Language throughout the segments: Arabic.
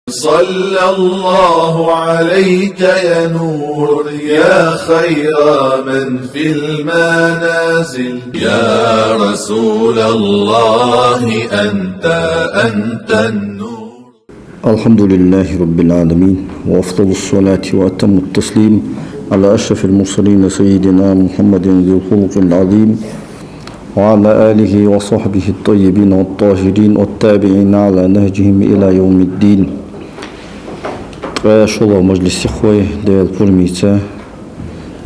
صلى الله عليك يا نور يا خير من في المنازل يا رسول الله أنت النور. الحمد لله رب العالمين، وأفضل الصلاة وأتم التسليم على أشرف المرسلين سيدنا محمد ذي الخلق العظيم وعلى آله وصحبه الطيبين والطاهرين والتابعين على نهجهم إلى يوم الدين. شو مجلس إخوة ديال برميتا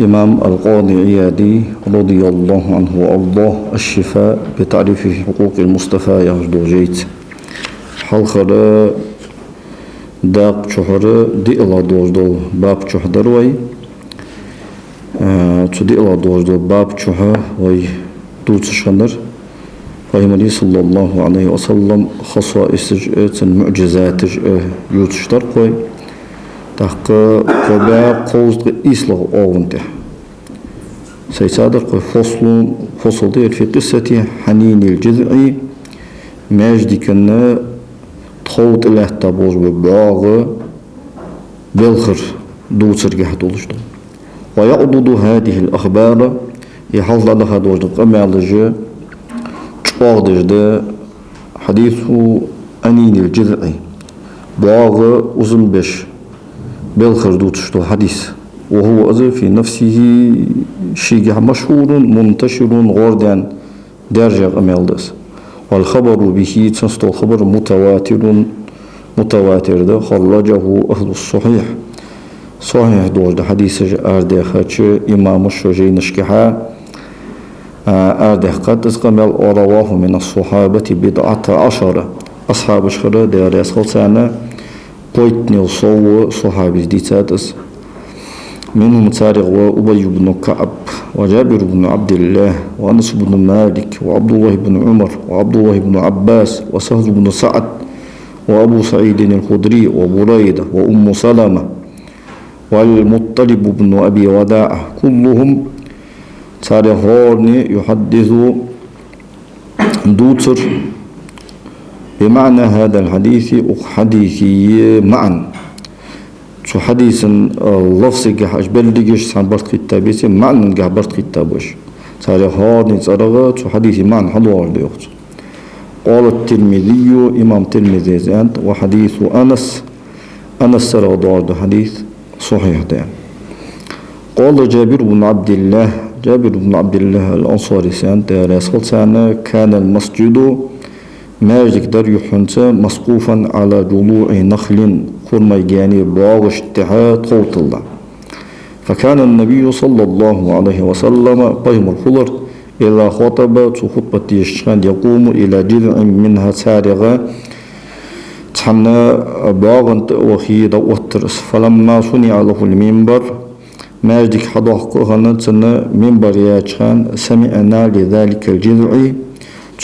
إمام القاضي عيادي رضي الله عنه وأرضاه الشفاء بتعريف حقوق المصطفى يهجدو جيت حلقة داق شهر دي الله دوجدو باب شهر وي دي الله دوجدو باب شهر وي دوت شنر فهمني صلى الله عليه وسلم خصائص المعجزات يوتشتر قوي تحقق قبا قوزد إسلام أونته سيصادر قوي فصل دير في قصة حنين الجذع ماجدي كنا تخوت الله تبوز بباغ بالخر دوتر جهد ولشتو ويعضد هذه الأخبار يحصل لها دوجد قمع لجي تشواغدج حديث أنين الجذع باغ أزنبش بالخر دوتشتو حديث وهو أزر في نفسه شيء مشهور منتشر غوردان درجة قمع دس والخبر به تنستو الخبر متواتر ده خرجه أهل الصحيح صحيح دوجد حديث أرده خاتش إمام الشجي نشكحا أرده قد اسقمل ورواه من الصحابة بضعة عشر أصحاب الشهر دير يسخل سنة قويتني وصو صحابي ديتاتس منهم تاريخ وأبي بن كعب وجابر بن عبد الله وأنس بن مالك وعبد الله بن عمر وعبد الله بن عباس وسهل بن سعد وأبو سعيد الخدري وبريدة وأم سلمة والمطلب بن أبي وداعة كلهم تاريخون يحدث دوتر بمعنى هذا الحديث حديثي معا شو حديث اللفظ جه أجبل ديجش سنبرت كتابيس معنى جه برت كتابش تاريخون تاريخ شو حديثي معا حضور ليوت قال الترمذي إمام ترمذي زانت وحديث أنس سر دار حديث صحيح ده. قال جابر بن عبد الله الأنصاري سانت رسول سنة كان المسجد ماجد در يحنت مسقوفا على جلوع نخل خرميجاني باغش اتحاد قوت الله فكان النبي صلى الله عليه وسلم قيم الخضر إلى خطبة خطبة يشتغل يقوم إلى جذع منها سارغة تحنى باغن وخيد وترس فلما صنع له المنبر ماجدك حضاقه تنا منبر ياجخان سمعنا لذلك الجذع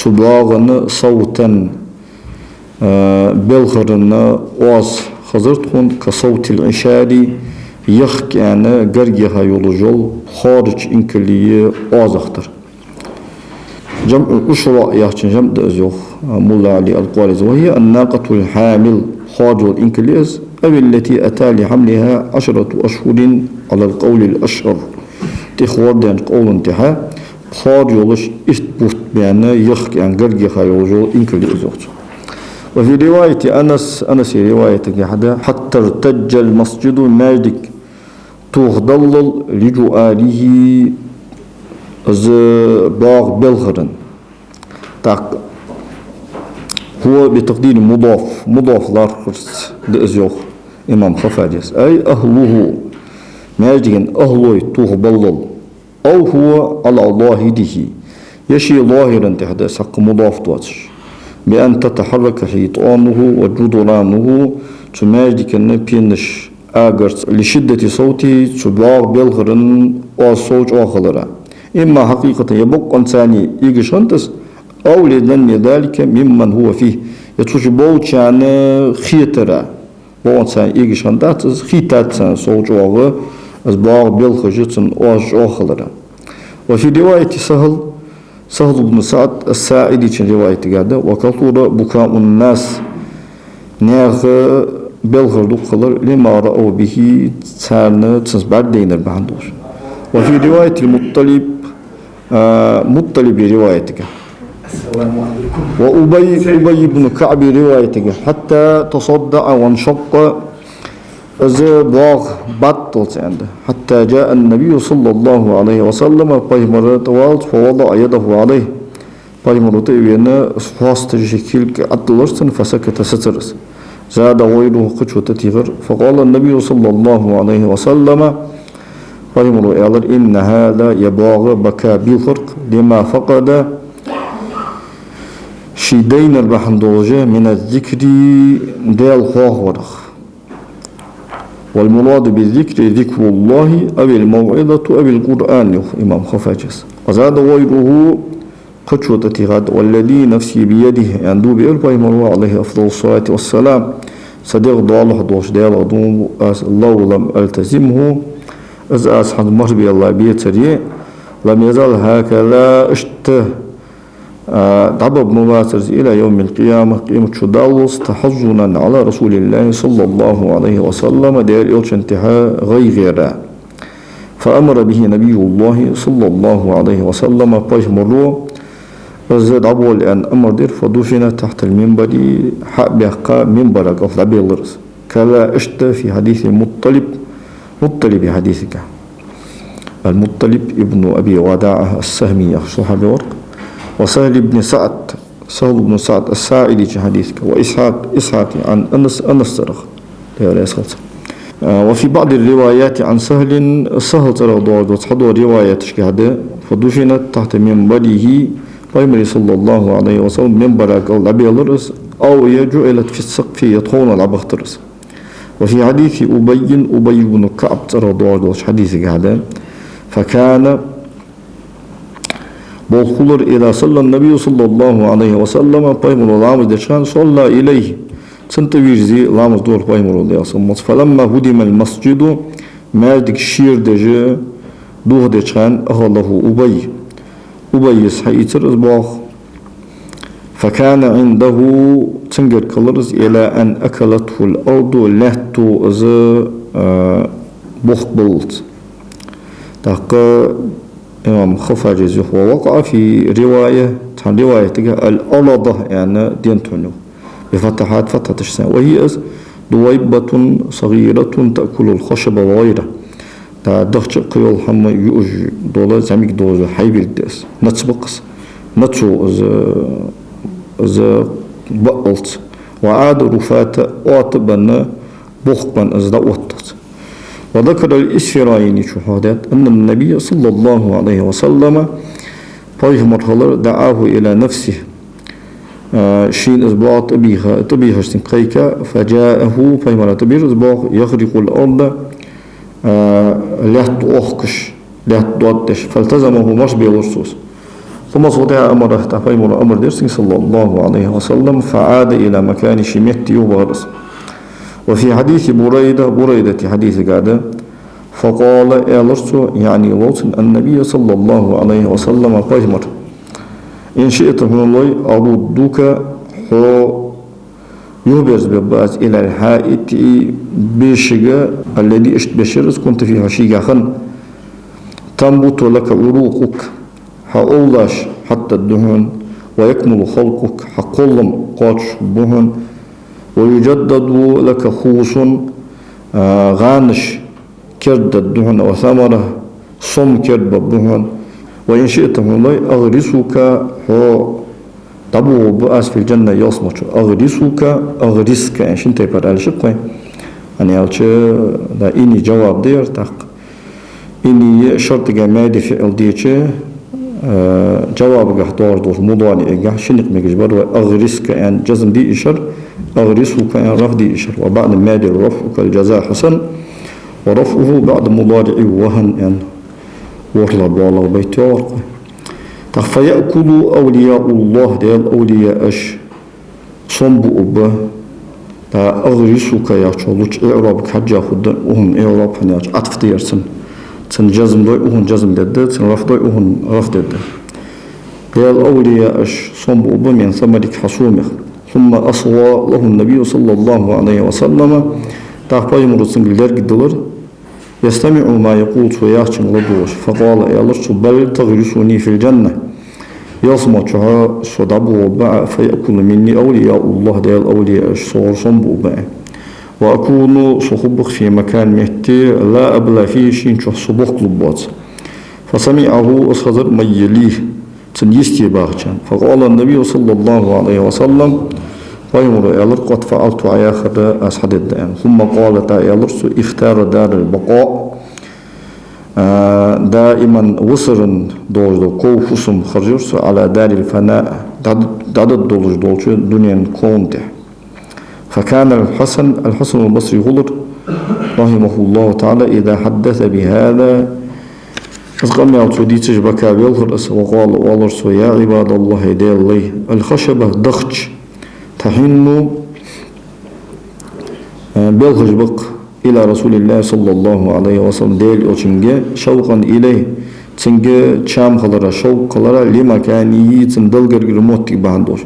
تباغن صوتا بلغرن واس خزرتكن كصوت العشاري يخ يعني قرقها يولجل خارج انكلي وازختر جمع أشراء يحجن جمع دأزيوخ مولا علي القوارز وهي الناقة الحامل خارج الإنكليز أو التي أتى لحملها 10 أشهر على القول الأشهر تخوار دان قول انتحى خارج يولش إثبوت بأن يخ يعني قرقها يولجل إنكليز وفي رواية أنس رواية حتى ارتج المسجد ماجدك تغضلل لجؤاله باغ بلغرن هو بتقدير مضاف لارخرس دأزيوخ إمام خفاجس أي أهله ماجدين أهله تغضلل أو هو على ظاهره يشي ظاهرا تحدث حق مضاف تواتش بأن تتحرك حيطانه وجدرانه تماجدك النبينش آغرت لشدة صوته تباغ بلغرن وصوت آخر إما حقيقة يبقى إنساني يجشنتس أو لأن ذلك ممن هو فيه يتوش بوشان خيترا بوانسان يجشنتس خيتاتسان صوت آخر أسباغ بلغجتن آخر وفي رواية سهل بن سعد الساعدي رواية قادة وكثر بكاء الناس ناغ belgırdı kılır lima ra'u bihi sarnı tsızbar değinir bahandır. Ve fi rivayetil Muttalib rivayetike. وأبي بن كعب روايته حتى تصدع وانشق باغ بطل عنده حتى جاء النبي صلى الله عليه وسلم فيمرت والد فوضع يده عليه فيمرت بين فاست شكل أطلرسن فسكت سترس زاد غيره قشوة تغر فقال النبي صلى الله عليه وسلم فيمر إن هذا يباغ بكى بالخرق لما فقد شيدين البحندوجة من الذكر دال خواه ورخ والمراد بالذكر ذكر الله أو الموعظة أو القرآن إمام خفاجس وزاد غيره قدشوة تغاد والذي نفسي بيده يندو بإربع مروا عليه أفضل الصلاة والسلام صديق ضالح دوش دال أدوم الله لم ألتزمه أز حد مربي الله بيتري لم يزال هكذا اشته ضبب مباشر إلى يوم القيامة قيمة شدالوس تحزنا على رسول الله صلى الله عليه وسلم دير إلش انتهاء غيره فأمر به نبي الله صلى الله عليه وسلم فيمروا وزاد عبو لأن أمر دير فدفن تحت المنبر حق منبر قفل بيلرس كلا اشت في حديث مطلب حديثك المطلب ابن أبي وداعة السهمي صحابي ورق وسهل بن سعد الساعدي في حديثك وإسحاق عن أنس ترخ وفي بعض الروايات عن سهل ترخ دور وتحضر رواية شهادة فدفنت تحت منبره فيمري صلى الله عليه وسلم منبر الأبي الرس أو جعلت في السقف يطخون العبخترس وفي حديث أبي بن كعب ترخ دور حديثك هذا فكان بولخولر إذا صلى النبي صلى الله عليه وسلم بايمر لامز دشان صلى إليه سنتويجزي لامز دور بايمر الله فلما هدم المسجد مالك شير دجا دوه دشان أهله أبي سحيتر أصباح فكان عنده تنجر كلرز إلى أن أكلته الأرض لهتو أز بخبلت تاقى إمام خفاجز ووقع في رواية الألضة يعني دينتونو بفتحات فتحة الشسان وهي دويبة صغيرة تأكل الخشب وغيره دخش قيول حم يؤج دولة زميك دولة حيبير ديس نتسبقس نتسو از بقلت وعاد رفات أعتبنا بخبا از دعوتت وذكر الإسفرايني شهادات أن النبي صلى الله عليه وسلم فيهمر دعاه إلى نفسه شين إصبع طبيها شتنقيك فجاءه فيهمر طبير إصبع يخرق الأرض لحت أخكش لحت دوتش فالتزمه مشبه الرسوس ثم صدع أمره فيهمر أمر درسي صلى الله عليه وسلم فعاد إلى مكان شميت يوبغرس وفي حديث بريدة حديث قاعدة فقال إلرسو يعني لوطن النبي صلى الله عليه وسلم فيهمر إن شئت من الله أردوك يهبز بباز إلى الحائط بشجا الذي بشرس كنت فيها شيئا خن تنبت لك عروقك حأولاش حتى الدهن ويكمل خلقك حقلم قاتش بهن ويجدد لك خوص غانش كرد الدهن وثمرة صم كرد بهن وإن شئت من الله أغرسك طبو بأس في الجنة يصمت أغرسك يعني شنتي برال شقوي يعني ألشي دا إني جواب دير تاق إني شرط جمادي فعل ديتشي جواب قحطار دور مضاني إيقا شنق مكجبر وأغرسك يعني جزم دي إشر أغرسك يعني رف دي إشر وبعد مادي رفعك الجزاء حسن ورفعه بعد مضارع وهن يعني ورلب والله بيت ورقه فيأكل أولياء الله ديال أولياء أش صنب أبا أغرسك يا شلوش إعراب حاجة خدن وهم إعراب هنياج عطف ديرسن تن جزم دوي وهم جزم دد تن رف دوي وهم رف دد ديال أولياء أش صنب أبا من ثمرك حصومه ثم أصغى له النبي صلى الله عليه وسلم تحبي مرسن الجدلر يستمع ما يقول سوياش مردوش فقال يا لرس بل تغرسوني في الجنة يصمت صدبه باع فيأكل مني أولياء الله ديال أولياء صور صنبو باع وأكون صخبخ في مكان مهتي لا أبلى فيه شين صبخ لبوت فسمعه أصغر ما يليه تنيستي باغشان فقال النبي صلى الله عليه وسلم ويمر يالر قد فعلت عياخر أسحد الدين ثم قال يالر اختار دار البقاء دائما وصر دوج كو فسم خرجرس على دار الفناء دعدد دوج دولش دنيا كونته فكان الحسن البصري غلر رحمه الله تعالى إذا حدث بهذا أصغم يعطودي تجبكا بيلغرس وقال والرس يا عباد الله ديال لي الخشبة ضغج تحن بيلغجبق إلى رسول الله صلى الله عليه وسلم ديال أوشنجا شوقا إليه تنجا تشام خلرا شوق خلرا لمكانه تندلغر موتي باندوش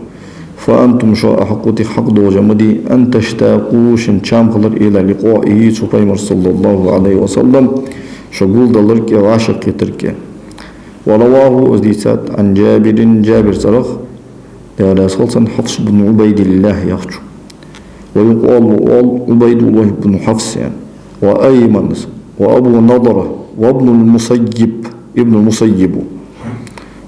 فأنتم شو أحقوتي حق دوجة مدي أن تشتاقوا شنشام خلر إلى لقائه سبحانه صلى الله عليه وسلم شغول دلرك وعاشق تركيا ورواه أزديسات عن جابر صرخ يا صلصا حفص بن عبيد الله يخشو ويقال عبيد الله بن حفص يعني وأيمن وأبو نضرة وابن المسيب ابن المسيب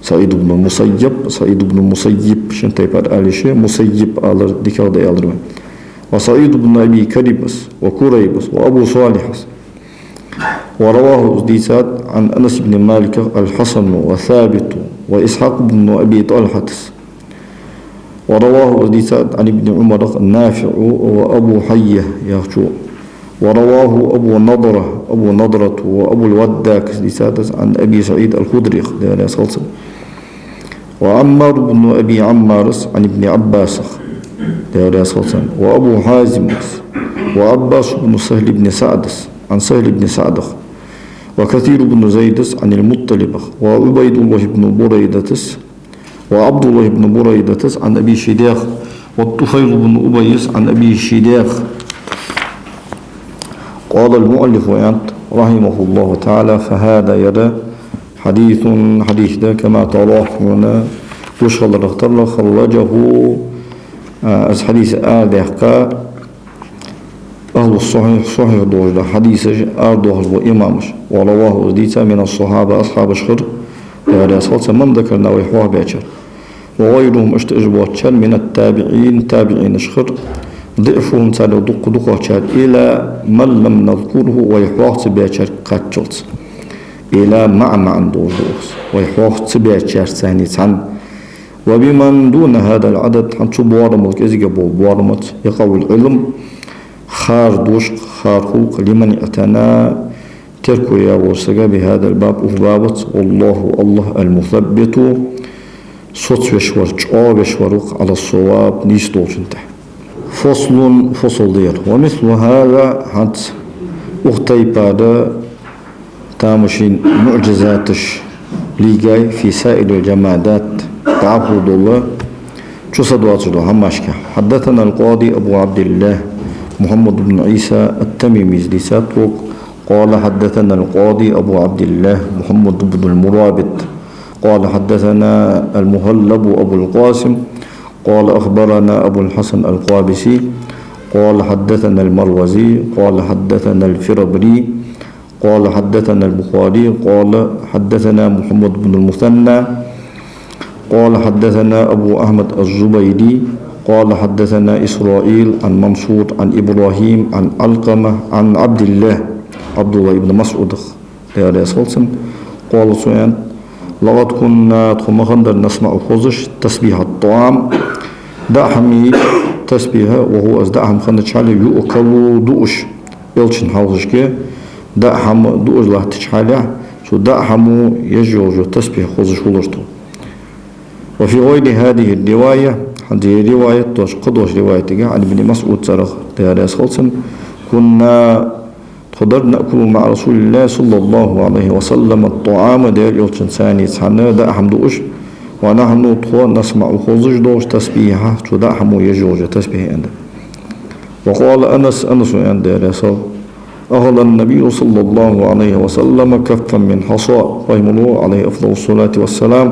سعيد بن المسيب شنتي بعد آلشة مسيب آلر ديكار دي آلرمن وسعيد بن أبي كريبس وكريبس وأبو صالح ورواه أزديسات عن أنس بن مالك الحسن وثابت وإسحاق بن أبي طلحة ورواه أزديسات عن ابن عمر النافع وأبو حية يخشو ورواه أبو نضرة وأبو الوداك أزديسات عن أبي سعيد الخدري وعمار بن أبي عمارس عن ابن عباس وأبو حازم وعباس بن سهل بن سعدس عن سهل بن سعدخ وكثير بن زيدس عن المطلب وعبيد الله بن بريدتس وعبد الله بن بريدتس عن أبي شداخ والطفيل بن أبيس عن أبي شداخ قال المؤلف رحمه الله تعالى فهذا يرى حديث ده كما تراه هنا وشغل رختر خرجه از حديث آدهقا أهل الصحيح دوجه حديث آردوه وإمامش ورواه أزديتا من الصحابة أصحاب الشخر وهذا صوت من ذكرنا ويحواه بأشر وغيرهم اشتأجبوات من تابعين الشخر ضعفهم تالي دقة إلى من لم نذكره ويحواه بأشر قاتشلت إلى مع دوجوس ويحواه بأشر ثاني عن وبمن دون هذا العدد حنشو بوارمت كذي بوارمت يقوي العلم خار دوش خار خلق لمن اعتنى تركوا يا وسجى بهذا الباب أخبابت الله المثبت صوت بشورق على الصواب نيستوش انت فصل دير ومثل هذا حد أختي بعد تامشين معجزاتش ليجاي في سائر الجمادات تعبد الله شو صدوات له هماشكا حدثنا القاضي أبو عبد الله محمد بن عيسى التميمي لساتوق قال حدثنا القاضي أبو عبد الله محمد بن المرابط قال حدثنا المهلب أبو القاسم قال أخبرنا أبو الحسن القابسي قال حدثنا المروزي قال حدثنا الفربري قال حدثنا البخاري قال حدثنا محمد بن المثنى قال حدثنا أبو أحمد الزبيدي قال حدثنا إسرائيل عن منصور عن إبراهيم عن علقمة عن عبد الله بن مسعود قال سفيان لقد كنا تخمخندر نسمع خوزش تسبيح الطعام دعمي تسبيحه وهو أزدعهم خندر شعالي يؤكل دوش يلشن حوزشك دعهم دوش له تشعالي شو دعهم يجوز تسبيح خوزش ولرتو وفي غير هذه الرواية هذه رواية قدوش رواية عن ابن مسعود صرخ كنا تقدر نأكل مع رسول الله صلى الله عليه وسلم الطعام دير يلشن ثاني سحنا دا حمدوش ونحن نسمع خوزج دوش تسبيحه تدع حمو يجوج تسبيح عنده. وقال أنس عند رسول أخذ النبي صلى الله عليه وسلم كفا من حصى فيمنو عليه أفضل الصلاة والسلام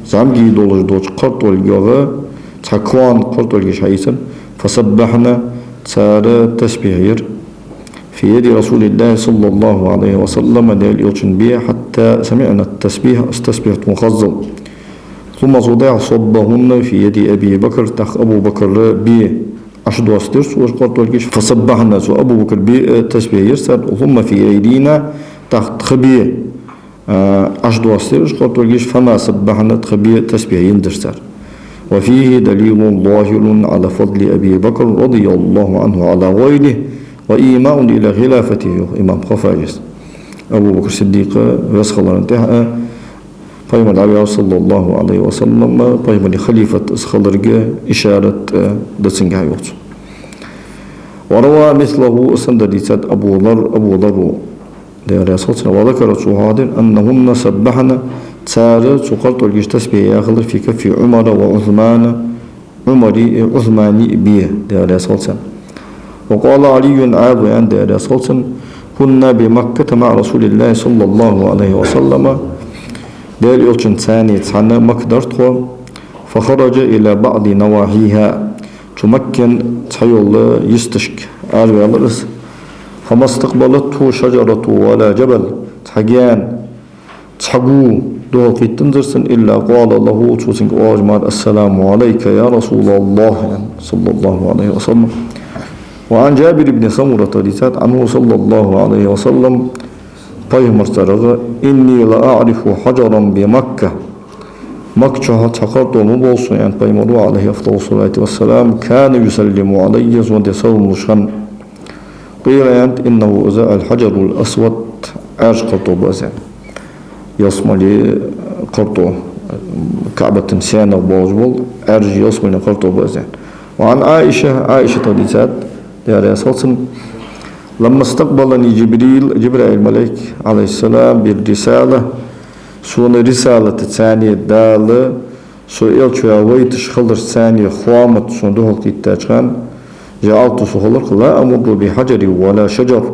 زعمجي دولج دوش قرط والجوغة تكوان قرط والجيش حيثا فسبحنا تسار تسبيحير في يد رسول الله صلى الله عليه وسلم ديال يوتشن بيه حتى سمعنا التسبيح استسبيحت مخزل ثم صدع صبهن في يد أبي بكر تخ أبو بكر بيه أشد واسترس وقرط والجيش فسبحنا سو أبو بكر بيه تسبيح يرسل ثم في أيدينا تخت خبيه أشد واسترس قرط والجيش فما سبحنا تخبيه تسبيح يندرسل. وفيه دليل ظاهر على فضل أبي بكر رضي الله عنه على غيره وإيماء إلى خلافته إمام خفاجس أبو بكر الصديق ويسخل انتهاء قيم العبي صلى الله عليه وسلم قيم لخليفة اسخلرق إشارة دسنجها يوت. وروى مثله سندديسات أبو ذر وذكر سهاد أنهن سبحنا تسار سقرط الجيش تسبيح ياخذ في كف عمر وعثمان عثماني بيه دار صلصان. وقال علي عاد عند دار صلصان كنا بمكة مع رسول الله صلى الله عليه وسلم دار يلشن ثاني تسعنا مكدرت فخرج إلى بعض نواحيها تمكن تحيول يستشك أرجع الرس فما استقبلته شجرة ولا جبل تحجيان تحقو دو قيتندرسن إلا قال له توسنك أجمال السلام عليك يا رسول الله صلى الله عليه وسلم. وعن جابر بن سمرة رضيت عنه صلى الله عليه وسلم قيمر سرغ إني لأعرف حجرا بمكة مكة تقرط مبوص يعني قيمر عليه أفضل الصلاة والسلام كان يسلم علي زوند سلم شن قيل إنه أزاء الحجر الأسود أشقط بأزان يصمل قرطو كعبة سيانة بوزبول أرجي يصمل قرطو بأزان. وعن عائشة رضيت يا رسول لما استقبلني جبريل الملك عليه السلام بالرسالة سون رسالة الثانية دال سؤال شويت شخلر الثانية خوامت سون دهل كتاجان جعلت سخلر لا أمر بحجر ولا شجر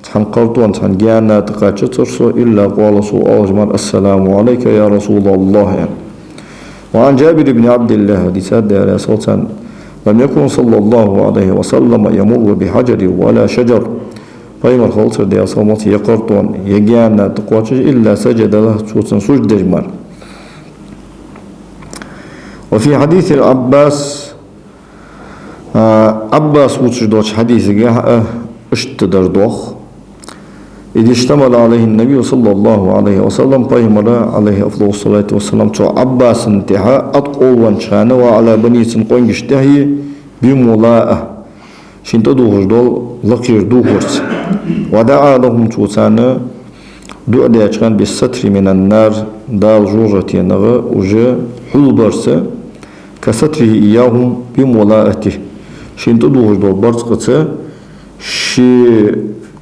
تحنقرت وان تحنقيانا تقاتشتر إلا قال سؤال أجمال السلام عليك يا رسول الله. وعن جابر بن عبد الله رسالة يا رسول لم يكن صلى الله عليه وسلم يمر بحجر ولا شجر قيم الخلص دي صمت يقرطون يجيانا تقواتش إلا سجد له سوسن سجد جمال. وفي حديث العباس عباس وتشدوش حديث اشتدر دوخ إذ اشتمل عليه النبي صلى الله عليه وسلم قيم عليه أفضل الصلاة والسلام تو عباس انتهاء أطقل وانشان وعلى بني سنقوين اشتهي بملاءة شنت دوغر دول لقير دوغرس ودعا لهم توسانا دعا كان بالستر من النار دال جورة نغا وجا حلبرس كستره إياهم بملاءته شنت دوغر دول برسقة شي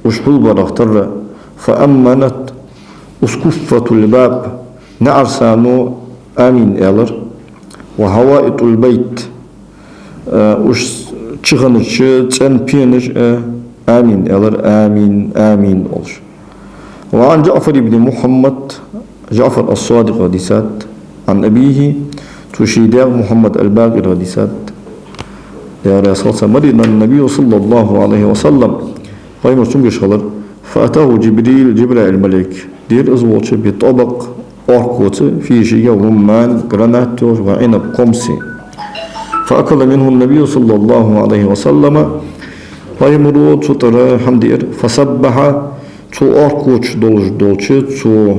وشحول برختر فأمنت أسكفة الباب نعرسانو آمين إلر وهوائط البيت وش تشغنش تنبينش آمين إلر آمين أولش. وعن جعفر بن محمد جعفر الصادق رضيسات عن أبيه تشيداغ محمد الباقر رضيسات يا رسول الله مرض النبي صلى الله عليه وسلم قيمة سنجش خلر فأتاه جبريل الملك دير أزواتش بطبق أركوت فيه شيء رمان جرانات وعنب قمسي فأكل منه النبي صلى الله عليه وسلم قيمرو تطر حمدير فسبح تو أركوت دولش تو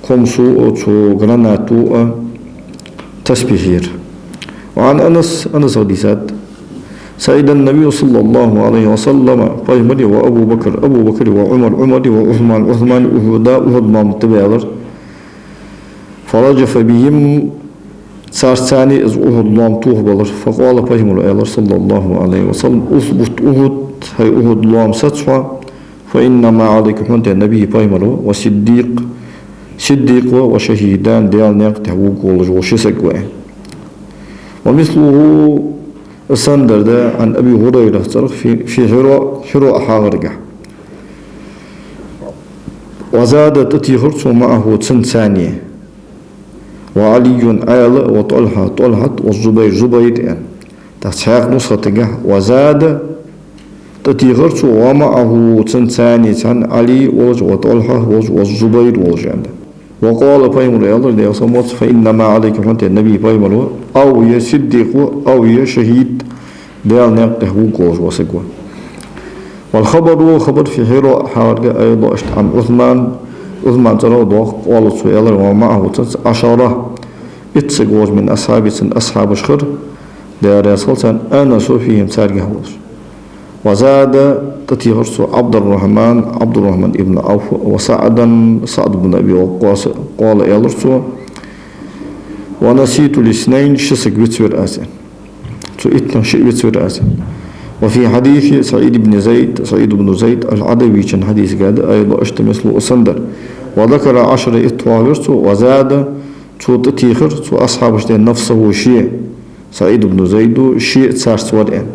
قمسو تو جراناتو تسبيحير. وعن أنس وديسات سيد النبي صلى الله عليه وسلم قيمري وأبو بكر وعمر وعثمان أهد ما متبادر فرجف بهم صار ثاني إذ أهد لام توهبلر فقال قيمر صلى الله عليه وسلم أثبت أهد هي أهد لام ستفا فإنما عليك حنت النبي قيمر وصديق صديق وشهيدان ديال نقطع وقول وشسك. ومثله السندر عن أبي هريرة في حراء حاغرقة. وزاد تتيخرت معه تسن ثانية، وعلي آل وطلحة والزبير زبير تحتاق نسخة. وزاد تتيخرت ومعه تسن ثانية عن علي وطلحة والزبير والجنة. وقال فايمر يالر دي أصمت فإنما عليك فانت النبي فايمر أو يصدق أو يشهيد ديال نقطه وقوش وسقوة. والخبر خبر في حراء حارقة أيضا عن عثمان ترى دوق قالت سؤال ومعه 10 اتسقوش من أصحاب الشخر ديال رسالة أنا فيهم سارقه. وزاد تتيهرس عبد الرحمن ابن عوف سعد بن أبي وقاص قال يالرسو ونسيت الاثنين شسك بتسوير آسان اتنا شيء بتسوير آسان. وفي حديث سعيد بن زيد العدوي كان حديث قاد أيضا مثل أسندر. وذكر 10 اتوالرسو وزاد تتيخر أصحاب نفسه شيء سعيد بن زيد شيء سارس ورئان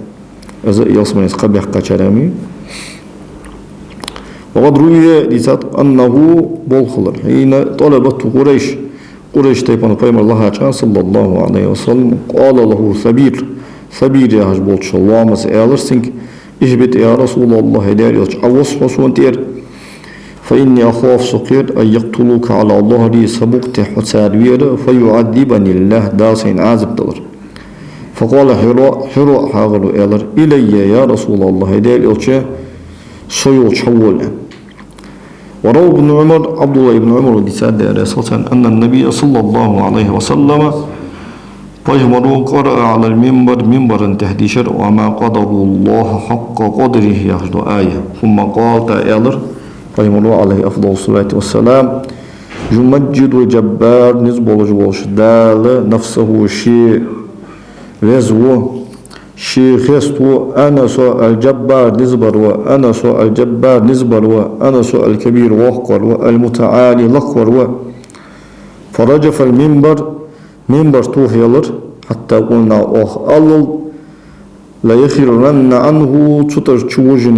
يصمن يسقبح قشرامي. وقد روي لذات أنه بولخلر حين طلبت قريش تيبان قيم الله صلى الله عليه وسلم قال له ثبير يا هجبولت شلوامس إيالرسنك إهبت يا رسول الله داري عوص وانتير فإني أخاف سقير أن يقتلوك على ظهري سبقت حسار فيعذبني الله داسين عازب دلر. فقال حراء حاغلو إيالر إلي يا رسول الله داري سيول شول. وروى ابن عمر عبد الله بن عمر وديساد أن النبي صلى الله عليه وسلم فجمروا قرأ على المنبر تهديشر وما قدروا الله حق قدره يخذ آية. ثم قال تأيالر فجمروا عليه أفضل الصلاة والسلام يمجد وجبار نزبول جوالش دال نفسه شيء رزوه شيء خستو أنا سوء الجبار نزبر وأنا سوء الجبار نزبر وأنا سوء الكبير وقر والمتعالي لقر. فرجف المنبر توهيلر حتى قلنا ألل لا يخيرن عنه تطر تشوج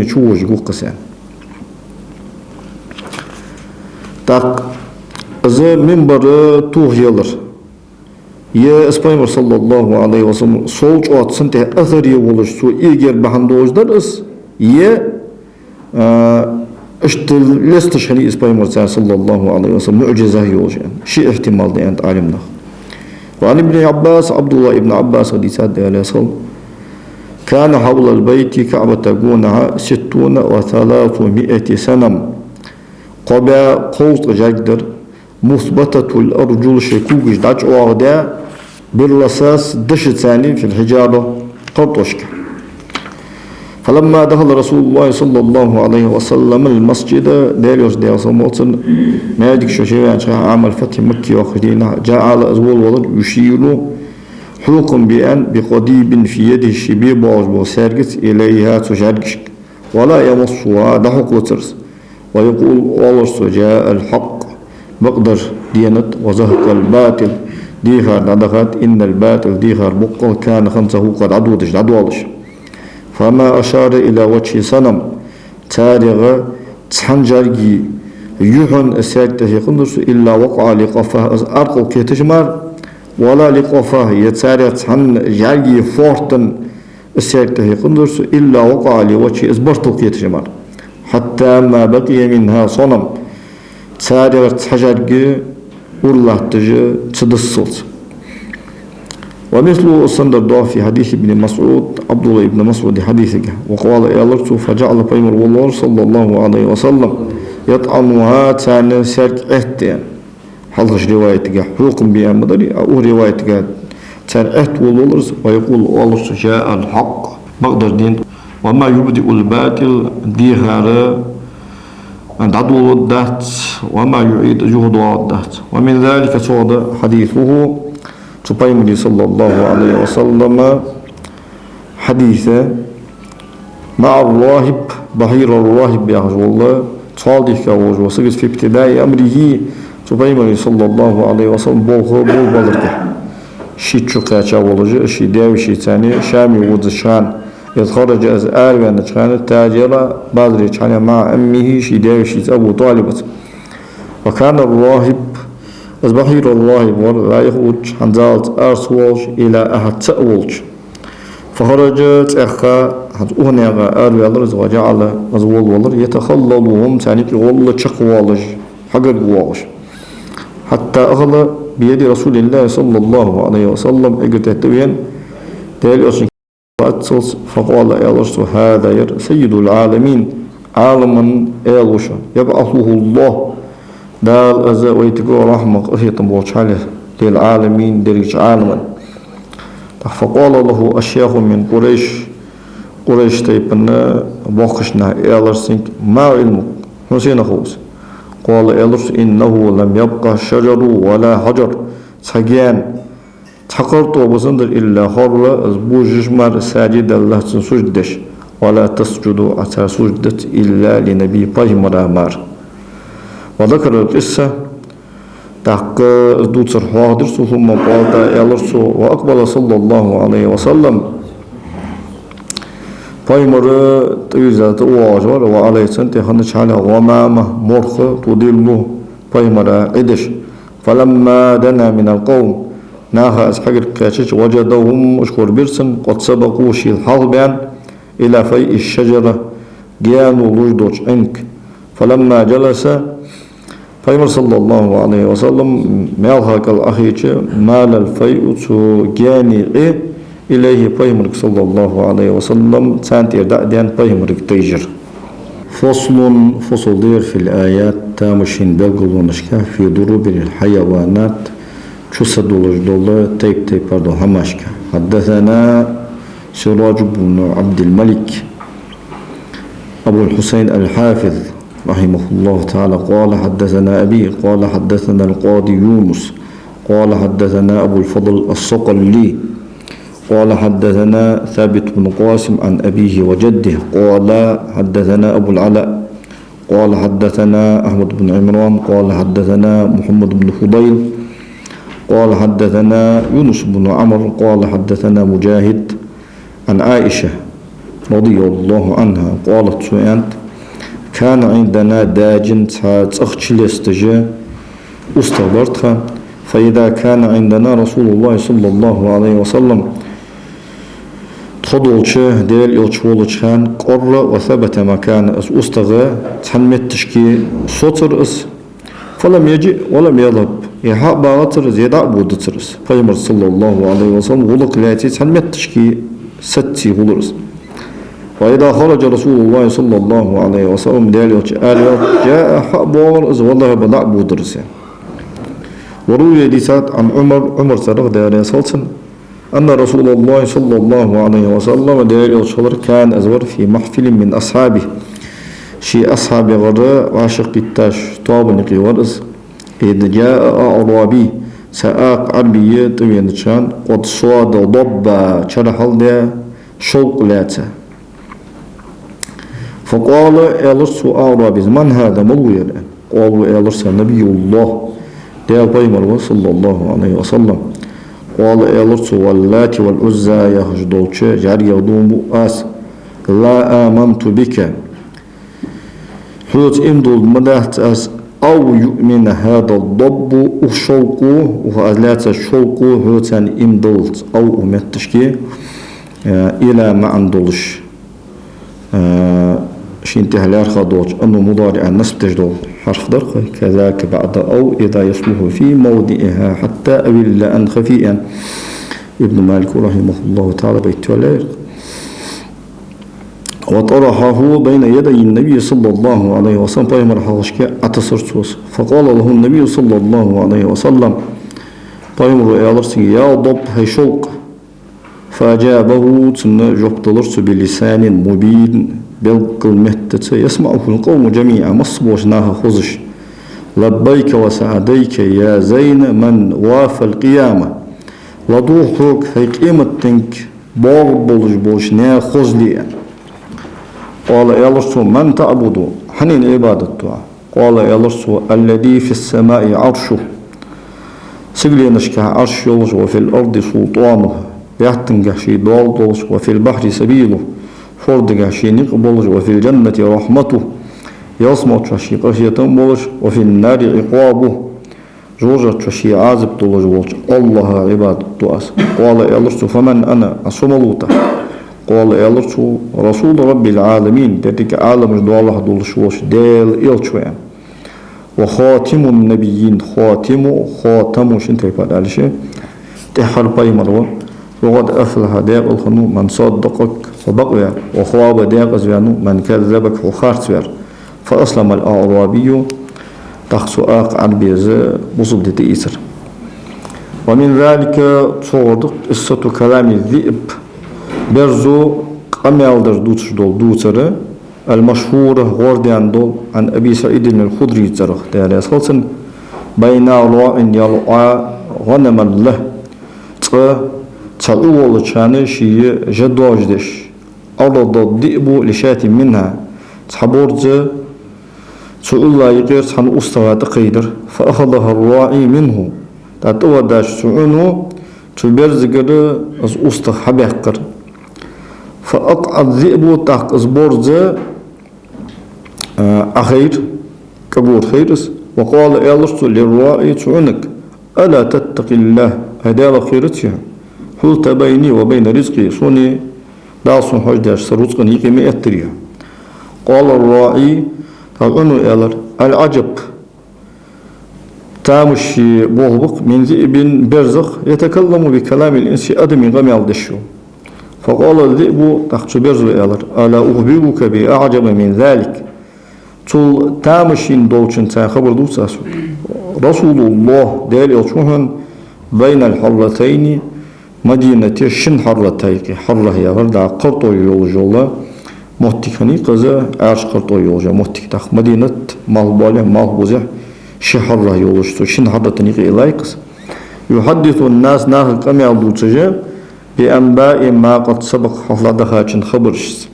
قسان تاق زي منبر توهيلر يا اسبايمر صلى الله عليه وسلم سولج أوت سنته أثري ولش سو إيجر بهندوز درس يا لستشهني اسبايمر صلى الله عليه وسلم معجزة يوجد شيء احتمال ده أنت عالمنا. وعن ابن عباس عبد الله ابن عباس حديثات عليه الصلاة كان حول البيت كعبة تكونها 300 سنة قبا قوس جدر مثبتة الأرجل شكوك داج أوغدا بالرصاص دش ثاني في الحجارة قطشك. فلما دخل رسول الله صلى الله عليه وسلم المسجد داريوس موتن مالك شوشيوان عام الفتح مكي وخدينة جاء على أزول ولد يشير حكم بأن بقضيب في يده الشبيب وسارقت إليها تشاركشك ولا يمصها دحق وترس ويقول والله جاء الحق مقدر دينت وزهق الباطل ديخار ندخت إن الباطل ديخار بقل كان خمسه قد عدودش. فما أشار إلى وجه صنم تارغ تحنجرجي يحن أساكته قندرس إلا وقع لقفاه أرقل كيتجمر ولا لقفاه يتارغ تحنجرجي فورتن أساكته قندرس إلا وقع لوجه إزبرتل كيتجمر حتى ما بقي منها صنم تارغ تحجرجي والله تجي تدسلت. ومثل الصندر ضع في حديث ابن مسعود عبد الله ابن مسعود حديثك وقال يالرت فجعل قيمر والله صلى الله عليه وسلم يطعنها تاني سارك اهتين حلقش روايتك حكم بها مدري أو روايتك تاني اهت والله ويقول والله جاء الحق بقدر دين وما يبدئ الباطل ديهار عدو الدهت وما يعيد جهد الدهت. ومن ذلك صعد حديثه تبايمني صلى الله عليه وسلم حديثا مع الراهب بحير الراهب يا الله صادق وسجد في ابتداء أمره Paygamberi sallallahu aleyhi ve sellem bol balırdı. Şi çukaça olucu, şi dev şi tani, şami vudışan, خرج از آربان كان تاجرا بدر كان مع أمه شداوي شيت أبو طالب وكان الراهب از بحير الراهب ولا يخرج عن زالت أرسولش إلى أحد تأولش فخرجت أخا حد أغنيغا أربان وجعل أزول والر يتخللهم ثاني والله تشقوالش حقر قوالش حتى أخذ بيد رسول الله صلى الله عليه وسلم اجتهتوين دال فقال إلوش هذا سيد العالمين عالما إلوش يبعثه الله دال أزا ويتقو رحمة أهيطا بوشاله للعالمين دريج عالما فقال له أشياخ من قريش تيبنا بوخشنا إلوش ما علمك حسين خوز قال إلوش إنه لم يبقى شجر ولا حجر سجان تقرط وبصندر إلا خر بوجمر ساجد الله سجدش ولا تسجد أتى سجدت إلا لنبي بيمر أمر وذكر القصة تحق دوتر حاضر ثم قال يلرسو وأقبل صلى الله عليه وسلم بيمر تيزات واجر وعليه سنت خنش على غمامة مرخ تدله بيمر عدش فلما دنا من القوم ناها أسحقر كاشش وجدهم أشكر برسن قد سبقوا شي الحربان إلى فيء الشجرة جانوا رجدوش عنك فلما جلس فيمر صلى الله عليه وسلم مالها كالأخيش مال الفيء جاني إليه فيمر صلى الله عليه وسلم سانتير دعدين فيمر تيجر فصل دير في الآيات تامشين بلغلونشكا في دروب الحيوانات شو صدولج دولة تيب pardon هماشكا حدثنا سراج بن عبد الملك أبو الحسين الحافظ رحمه الله تعالى قال حدثنا أبي قال حدثنا القاضي يونس قال حدثنا أبو الفضل الصقلي قال حدثنا ثابت بن قاسم عن أبيه وجده قال حدثنا أبو العلاء قال حدثنا أحمد بن عمران قال حدثنا محمد بن فضيل قال حدثنا يونس بن عمرو قال حدثنا مجاهد عن عائشة رضي الله عنها قالت سؤالت كان عندنا داجن تأخشلستجا استغبرتها فإذا كان عندنا رسول الله صلى الله عليه وسلم تخضلش ديل يلشولشان قر وثبت مكان استغى تحمتشكي سطر فلم يجي ولم يذهب يحق باغترز يدع بودترز فيمر صلى الله عليه وسلم غلق لاتي تحمتشكي ستي غلرز وإذا خرج رسول الله صلى الله عليه وسلم ديل جاء حق باغرز والله بدع بودرز وروي ديسات عن عمر سرق داري صلصن أن رسول الله صلى الله عليه وسلم ديل كان أزور في محفل من أصحابه شي أصحاب غراء عاشق التاش طابنقي ورز إذ جاء أعرابي سآق عربية طوينشان قد صاد ضبا شرحل ده شوق لاتا فقال إلرس أعرابي من هذا ملوير قالوا إلرس نبي الله ده بيمر صلى الله عليه وسلم قال إلرس واللات والعزى يهجدولش جار يغدون بؤاس لا آمنت بك حوت إمدول مدهت أس أو يؤمن هذا الضب وشوقه وهذلات الشوق حوتان إمدولت أو أمتشكي إلى ما عندولش شينتها الأرخى دوج أنه مضارع النسب تجدول حرف درق كذاك بعد أو إذا يصلح في موضعها حتى أبل أن خفيئا ابن مالك رحمه الله تعالى بيت والعير وطرحه بين يدي النبي صلى الله عليه وسلم بيمر حوشك أتصرتوس فقال له النبي صلى الله عليه وسلم بيمر يا ضب هي شوق فأجابه جبتلرس بلسان مبين بالقلمة يسمعه القوم جميعا مصبوشناها خزش لبيك وسعديك يا زين من وافى القيامة لدوحك في قيمتك بول بولشنا خزليا قال يا رسول من تعبد حنين عبادته قال يا لرسو الذي في السماء عرشه سجلينش عرش يولش وفي الأرض سلطانه يحتنجح شي دولش وفي البحر سبيله فردجح شي نقبلش وفي الجنة رحمته يصمت شي قشية بولش وفي النار عقابه جوجة شي عازب طولش بولش الله عباد تؤس قال يا لرسو فمن أنا أصملوته قال يا لرسو رسول رب العالمين ذلك عالم جدوالله دولش وش ديل إلشوين وخاتم النبيين خاتم شنتي بعد على تحر باي مروه وقد أفلح داق الخنو من صدقك وبقي وخاب داق زيانو من كذبك وخارت فأسلم الأعرابي تخسؤاق عن بيزا بصد تيسر ومن ذلك صورت قصة كلام الذئب برزو قميالدر دوتر المشهور غورديان دول عن أبي سعيد الخدري زرق داري أسخلصن بين راع يلقى غنما له تأول كان شيء جدواجدش أرض الذئب لشاة منها تحبورز سؤال يقير عن أستوى تقيدر فأخذها الراعي منه تأتوى داش سعنو تبرز قد أستخ حبيقر فأقع الذئب تحق أسبورز أخير كبور خيرس وقال يا لست للراعي تعنك ألا تتقي الله هذا خيرتها حلت بيني وبين رزقي صوني داصن حجداش سرزقني يقيم أتريها قال الراعي تعنو يالر العجب تامشي بوهبق من ذئب برزق يتكلم بكلام الإنس أدمي غمي الدشو فقال الذئب تخت برزو يالر ألا أخبرك بأعجب من ذلك تول تامشين دولشن تا خبر دوساسو رسول الله دال يلشوهن بين الحرتين مدينة شن حرتيك حرة هي غردا قرطو يولجولا محتكني قزا عرش قرطو يولجا محتك تخ مدينة مالبالة مالبوزة شحرة يولجتو شن حرتني إلايقس يحدث الناس ناخ كم يعدو تجا بأنباء ما قد سبق حفلتها شن خبرش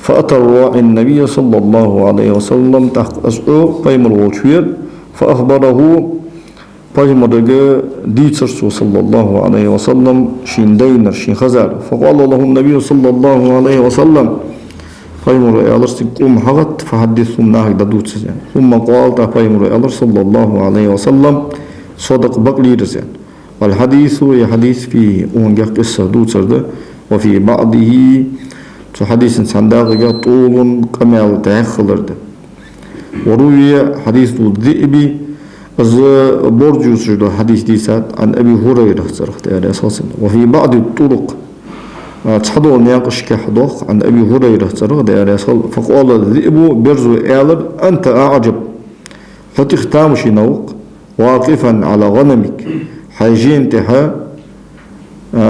فأتى الراعي النبي صلى الله عليه وسلم تحت أسعو قيم الوشوير فأخبره قيم الرجاء ديترسو صلى الله عليه وسلم شين دينر شين خزار فقال له النبي صلى الله عليه وسلم قيم الرجاء قوم حغت فحدثهم ناهي دادوت ثم قال قيم الرجاء صلى الله عليه وسلم صدق بقلي رزان والحديث يحديث فيه أونجا قصة دوتر وفي بعضه حديث سنداغ طول كمال تأخلرد وروي حديث الذئب از برجوس حديث ديسات عن أبي هريرة صرفت على أساس وفي بعض الطرق تحضر ناقش كحضوخ عن أبي هريرة صرفت على أساس فقال الذئب برزو آلر أنت أعجب فتختامش نوق واقفا على غنمك حيجين تها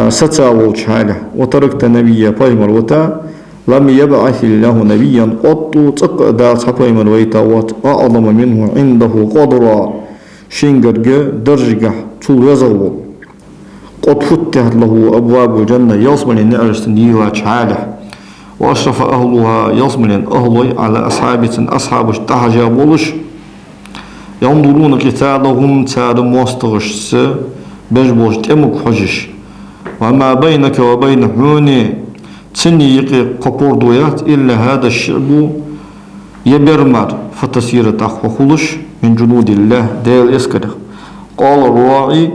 ستاول شحالة وتركت نبيا بايمر وتا لم يبعث الله نبيا قط تق داس بايمر ويتا أعظم منه عنده قدرة شينجرج درجة طول يزغو قد فتحت له أبواب الجنة يصمل النعرس نيلا شحالة وأشرف أهلها يصمل أهلي على أصحاب تحجا بولش ينظرون قتالهم تار موستغش بجبوش تمك حجش وما بينك وبين حوني تسني يقي قبور دويات إلا هذا الشعب يبرمر فتسير تخو خلش من جنود الله ديل إسكده قال الراعي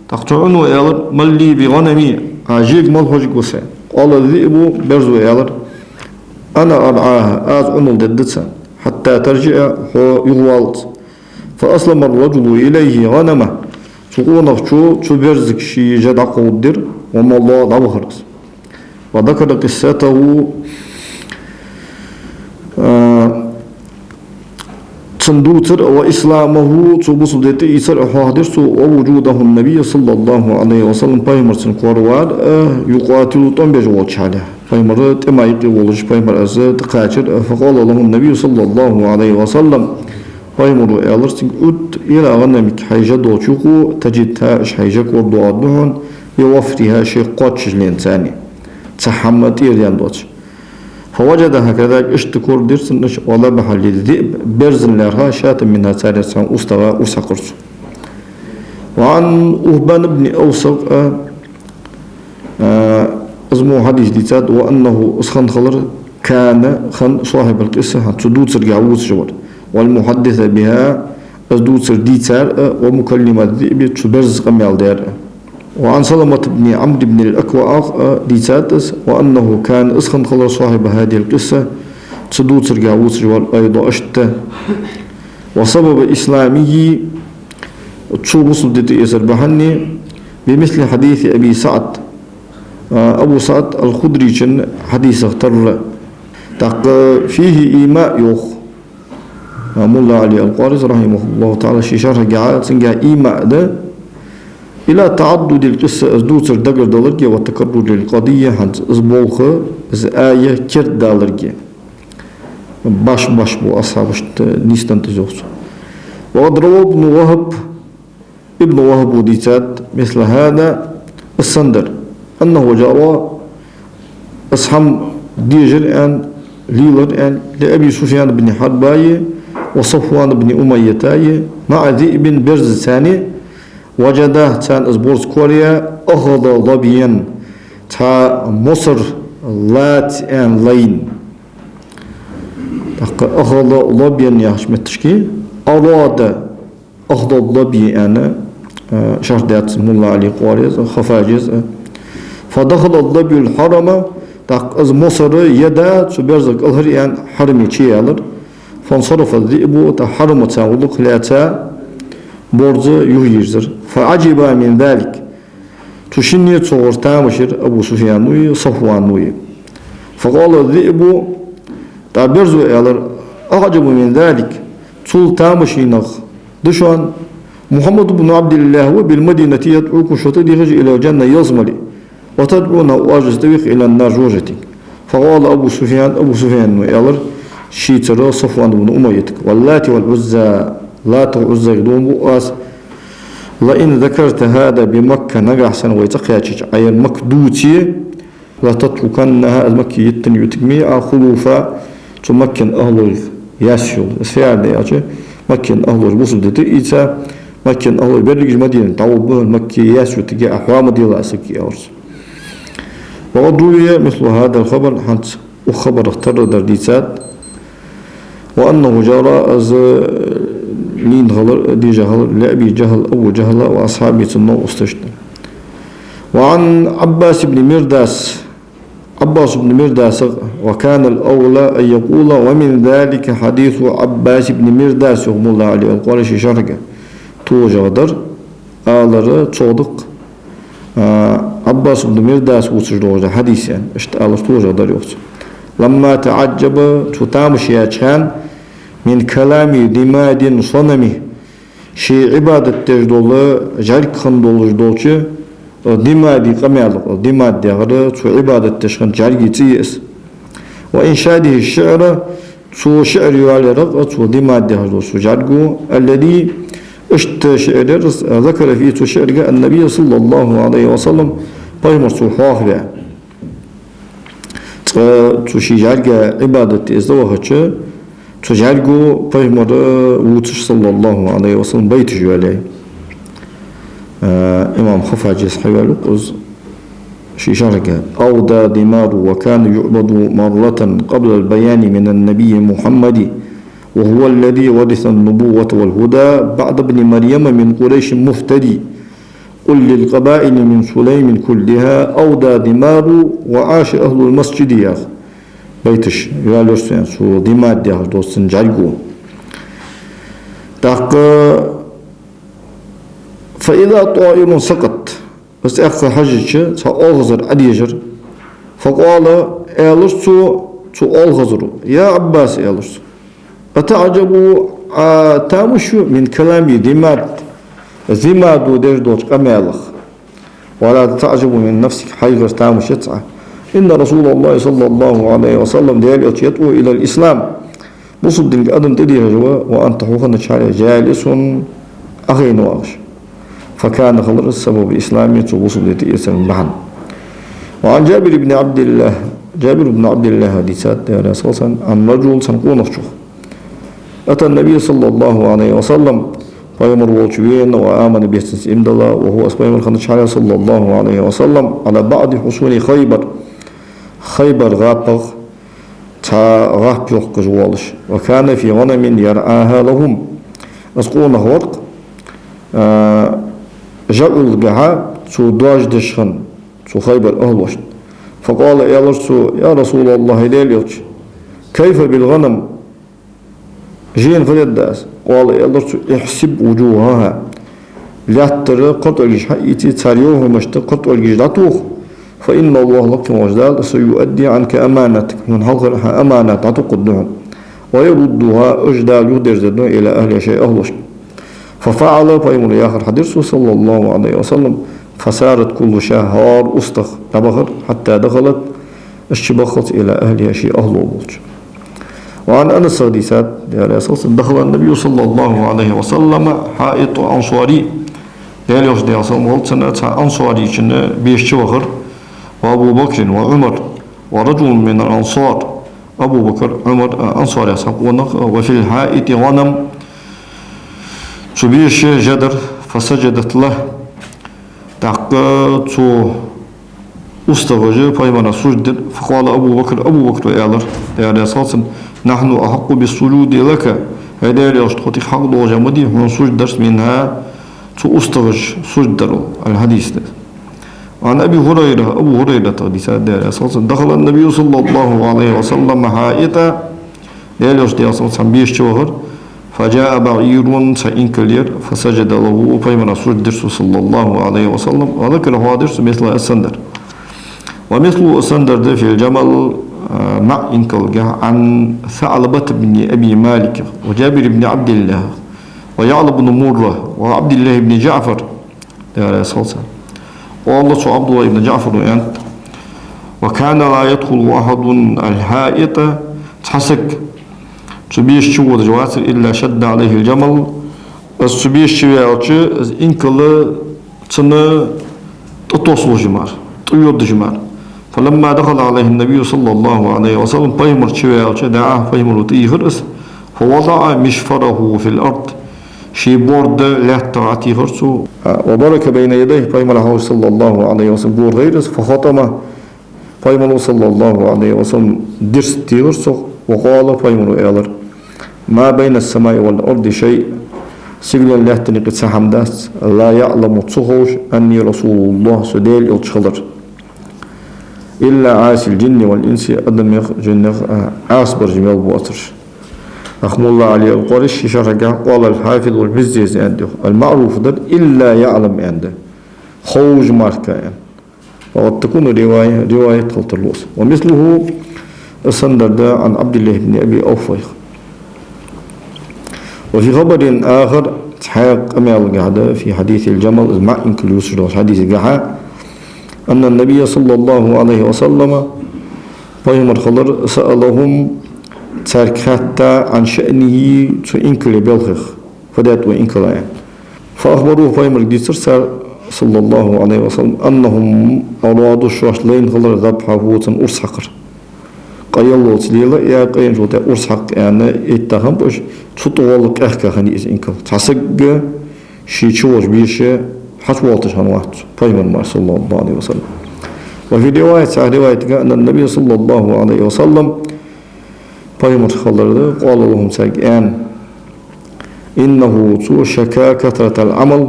تقطعنوا إيالر ملي بغنمي عجيق ملحوجك وسان قال الذئب برزو إيالر أنا أرعاها آز عنو ددتسان حتى ترجع يغوالت فأسلم الرجل إليه غنمه تقول شو برزك شي جدع قدر وما الله ضبهرس وذكر قصته تندوتر وإسلامه تبص ديت إسر حادث ووجوده النبي صلى الله عليه وسلم بايمر سنقوار يقاتل طنبج وشاله بايمر تما يقي ولج بايمر أز تقاتل فقال له النبي صلى الله عليه وسلم بايمر ألرسين أد إلى غنمك حيجد وشوكو تجدها إش حيجك وردو عدنهن يوفرها شيء قاتش الإنساني تحمد إيريان دوتش فوجدها كذلك اشتكر درسن وذبح للذئب برزن لها شاة منها ثالثا أستوى أسقرس. وعن أهبان بن أوسق اسمه حديث ديتات وأنه أسخن خلر كان خن صاحب القصة تدود سرقع وسجور والمحدث بها أسدود سرديتار ومكلمة الذئب تبرز قميال دار. وعن سلمة بن عمرو بن الأكوع ديتاتس وأنه كان أسخن خلر صاحب هذه القصة تدود سرقع وسجور أيضا أشته وسبب إسلامه تشو مسلم يسر بحني بمثل حديث أبي سعد أبو سعد الخدري حديث اختر فيه إيماء يوخ مولا علي القارز رحمه الله تعالى شرح جعل سنجا إيماء ده إلى تعدد القصة أزدوتر دقر دالرجي وتكرر للقضية حنز أزبوخ أز آية كرد دالرجي باش بو أصحاب نيستان تزوخ. وقد روى ابن وهب وديتات مثل هذا الصندر أنه جرى أصحاب ديجر أن ليلر أن لأبي سفيان بن حرباي وصفوان بن أمية مع ذئب برز ثاني وجده تان أزبورس كوريا أخذ ضبيا تا مصر لات أن لين أخذ ضبيا يا حشمتشكي أراد أخذ ضبي أنا شهدات مولا علي قواريز خفاجز فدخل الضبي الحرم تاق از مصر يدا تبرزق الهريان حرمي تشيالر فانصرف الذئب تحرم تاولق لاتا برز يهيجر فعجب من ذلك تشني تصور تامشر أبو سفيان صفوان فقال الذئب تعبرز يالر أعجب من ذلك تول تامشينخ دشان محمد بن عبد الله وبالمدينة يدعوكم شطيدي إلى الجنة يصملي وتدعون أواجز تويق إلى النار جوجتك. فقال أبو سفيان ويالر شيتر صفوان بن أمية واللات والعزى لات والعزى يدوم بؤاس لئن ذكرت هذا بمكة نجح سنة ويتقياتش أي مكدوتي لا تتركنها المكي يتن يتكمي خلوفا تمكن أهل ياسيول اسفيار دياتي مكن أهل الوصل ديتا مكن أهل برج المدينة تعوب المكي ياسيول تجي أحوام ديال أسكي أورس. وقد روي مثل هذا الخبر حتى وخبر اختر درديسات وأنه جرى از لين غلر دي جهل لأبي جهل أبو جهل وأصحابه النو استشهد. وعن عباس بن مرداس وكان الأولى أن يقول ومن ذلك حديث عباس بن مرداس رحمه الله عليه القرش شرقة توجدر آلر تصدق عباس بن مرداس وصل حديث يعني اشتغل توجدر يوصل لما تعجب تتامش ياتشان من كلام دماد صنمه شيء عبادة تجدول جارك خندول جدولش دمادي قميالق دماد دغر تو عبادة تشخن جارك تيس وإنشاده الشعر تو شعر يالرق تو دماد دغر تو جاركو الذي اشت شعر ذكر فيه تو شعر النبي صلى الله عليه وسلم بيمر تو حاخبه تو شجارك عبادة إزدوهش تو جاركو بيمر وتش صلى الله عليه وسلم بيت جوالي إمام خفاجس حوالقز شجارك أودى دمار وكان يعبد مرة قبل البيان من النبي محمد وهو الذي ورث النبوة والهدى بعد ابن مريم من قريش مفتدي قل للقبائل من سليم كلها أودى دمار وعاش أهل المسجد يا بيتش يالرسين سو دمار يا دوستن جارجو تاق فإذا طائر سقط بس أخذ حجج سأغزر أديجر فقال ألرسو تو أغزر يا عباس ألرسو أتعجبوا تامشو من كلامي دمار زماد ودردوش قمالخ ولا تعجب من نفسك حيغر تامش يتسعى إن رسول الله صلى الله عليه وسلم ديال يدعو إلى الإسلام مصدق أدن تدير جوا وأنت حوخنا شعر جالس أخين واغش فكان خلر السبب إسلامي توصل لتئسر معا. وعن جابر بن عبد الله جابر بن عبد الله حديثات أساسا عن رجل سنقون شوخ أتى النبي صلى الله عليه وسلم فيمر والشوين وآمن بيستنس إمد الله وهو أسباب الخنش صلى الله عليه وسلم على بعض حصول خيبر غابغ تا غابغ كجوالش وكان في غنم يرعاها لهم أسقون ورق جاءوا الجحا سو دواج دشخن سو خيبر أهلوش فقال يا رسول الله ليليوش كيف بالغنم جين فلداس قال احسب وجوهها لا ترى قطع الجحيتي تاريوه مشت قطع الجلاتوخ فإن الله لك وجدال سيؤدي عنك أمانتك من حلقها أمانة تعتقدهم ويردها أجدال يدرزدون إلى أهل شيء أهلش ففعل فيمر آخر حديث صلى الله عليه وسلم فسارت كل شهر أستخ تبخر حتى دخلت الشبخت إلى أهلها شيء أهل البلج وعن أنس حديثات على أساس دخل النبي صلى الله عليه وسلم حائط أنصاري قال يوجد أصلا سنة أنصاري كنا بيشتوخر وأبو بكر وعمر ورجل من الأنصار أبو بكر عمر أنصاري وفي الحائط غنم تبيش جدر فسجدت له تعقد أستغجر فيمنا سجد فقال أبو بكر يالر يعني أساسا نحن أحق بالسجود لك هذا يشتغل حق دوجة مدي من سجد منها أستغج سجد الحديث ده. عن أبو هريرة حديثات ده أساسا دخل النبي صلى الله عليه وسلم حائطا يعني أساسا بيشتغل فجاء بعير سإنكلير فسجد له فيمنا سجد صلى الله عليه وسلم وذكر حادث مثل السندر ومثل السندر في الجمل مع إنكل عن ثعلبة بن أبي مالك وجابر بن عبد الله ويعلى بن مرة وعبد الله بن جعفر والله عبد الله بن جعفر وكان لا يدخل واحد الحائط تحسك تبيش شو الجواسر إلا شد عليه الجمل تبيش شو إنكل تنا تطوصل جمار طيود جمار فلما دخل عليه النبي صلى الله عليه وسلم فيمر شوية دعاه فيمر تيهرس فوضع مشفره في الأرض شي بورد لا تعطي هرسو وبارك بين يديه فيمر صلى الله عليه وسلم بور غيرس فخطم فيمر صلى الله عليه وسلم درس تيهرسو وقال فيمر إيالر ما بين السماء والأرض شيء سيقول الله تنقل سحمداس لا يعلم تصخوش أني رسول الله سديل يتشخلر إلا عاس الجن والإنس أدم جن أصبر جمال بواتر رحم الله عليه القرش شرقه قال الحافظ والبزيز عنده المعروف ده إلا يعلم عنده خوج ماركا يعني وقد تكون رواية خلط اللوس ومثله السندر ده عن عبد الله بن أبي أوفى وفي خبر آخر تحقق أمال قاعدة في حديث الجمل مع إنكليوس حديث القاعدة أن النبي صلى الله عليه وسلم فيمر خلر سألهم تارك حتى عن شأنه إنكلي بلخخ فدات وإنكلا يعني فأخبروه فيمر ديسر صلى الله عليه وسلم أنهم أرادوا الشواشلين خلر ذبحه أرسحقر قيلوا تليلا يا قيم جوتا أرسحق يعني اتهم بش تطولك أحكا خني إز إنكل تحسق شي تشوش بيشي حتوالتش هنوات فيمر صلى الله عليه وسلم وفي رواية أن النبي صلى الله عليه وسلم فيمر خلر قال لهم ساقان إنه شكا كثرة العمل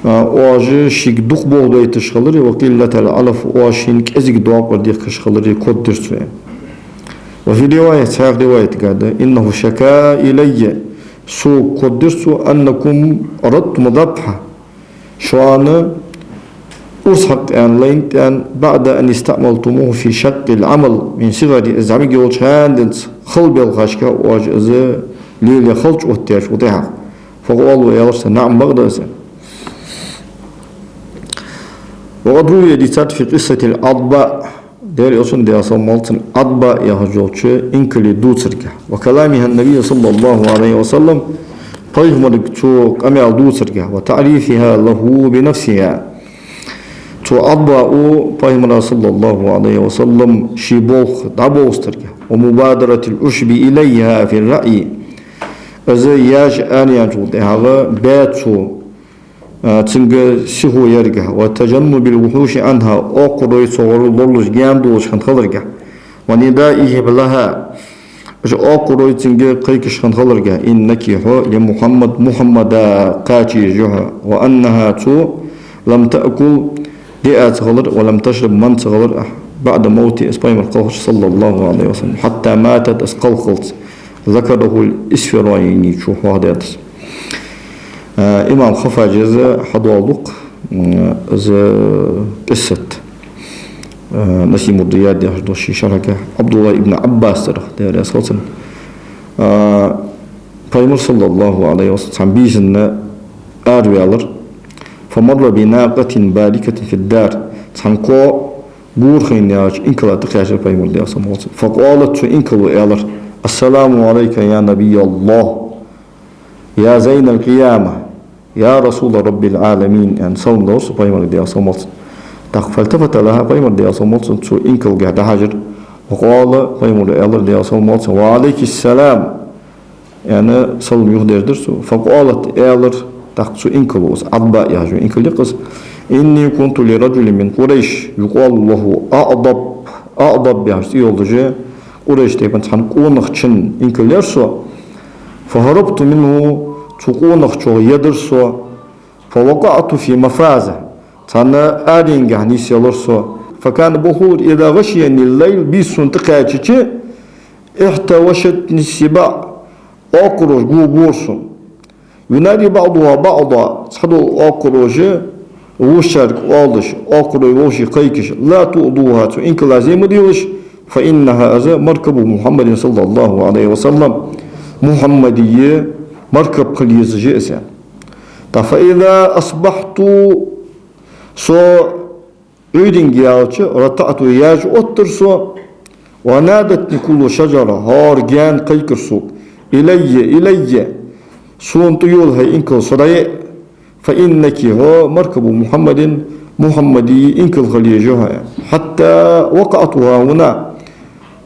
واجه شيك دوق بوغدو يتشخلري وقلة العلف واشين كأزيك دوق وديك خشخلري كود درسو وفي رواية قاعدة إنه شكا إلي سو كود درسو أنكم أردتم ذبحه شوانا أرسحق أن لينت أن بعد أن استعملتموه في شق العمل من صغر إزعمي جولشان خلب الخاشكا واجه ليلي خلج وتياش وتيحق فقالوا يا رسول نعم بغداسا وقد روي ديسات في قصة الأضباء دير يصن دي أصلا مالتن أضباء يهجوتش إنكلي دوتسركا وكلامها النبي صلى الله عليه وسلم طيب ملك تشوك أمي دوتسركا وتعريفها له بنفسها تو أضباء پیغمبر صلى الله عليه وسلم شيبوخ دابوسترجع ومبادرة العشب إليها في الرأي إذا ياج أن يجود هذا باتو تنجا سهو يرجع وتجنب الوحوش عنها أقرأ صور الله جام دوش خن خلرجع وندائه بلها إيش أقرأ تنجا قيكش خن خلرجع إنك هو لمحمد قاتي جها وأنها تو لم تأكل دئات غلر ولم تشرب من غلر بعد موت إسبايم القوش صلى الله عليه وسلم حتى ماتت أسقلقلت ذكره الإسفرايني شوف هذا إمام خفا جزء حضوالق قصة نسيم الضياد يحضر شركة عبد الله ابن عباس دار أساسا پیغمبر صلى الله عليه وسلم بيزن آروالر فمر بناقة باركة في الدار تنقو بورخين ياج إنكلا تقاشر پیغمبر دي أسام فقالت إنكلو إيالر السلام عليك يا نبي الله يا زين القيامة يا رسول رب العالمين يعني صلى الله عليه دي أسام فالتفت لها پیغمبر دي أسام تو إنكل قاعد حجر وقال پیغمبر إيالر دي أسام وعليك السلام يعني صلى الله عليه وسلم فقالت إيالر تقصو إنكلوس أضباء يهجو إنكل يقص إني كنت لرجل من قريش يقال له أعضب يهجو يولدجي قريش تيبان تحنقونخ چن إنكل يرسو فهربت منه تقونخ چو يدرسو فوقعت في مفازة تانا آرينجه نيسيالرسو فكان بخور إذا غشيني الليل بيسون تقايتش احتوشتني السباع أقرش قوبورسون ينادي بعضها بعضا صدو أقروجة وشارك أولش أقروي وشي قيكش لا تؤذوها إنك لازم ديوش فإنها أذى مركب محمد صلى الله عليه وسلم محمدية مركب قليز جئسا فإذا أصبحت سو عيدين جيالش رتعت ياج أترسو ونادتني كل شجرة هار جان قيكرسو إلي سون طيول هاي إنكل صدايق فإنك هو مركب محمدي إنكل خليجها حتى وقعتها هنا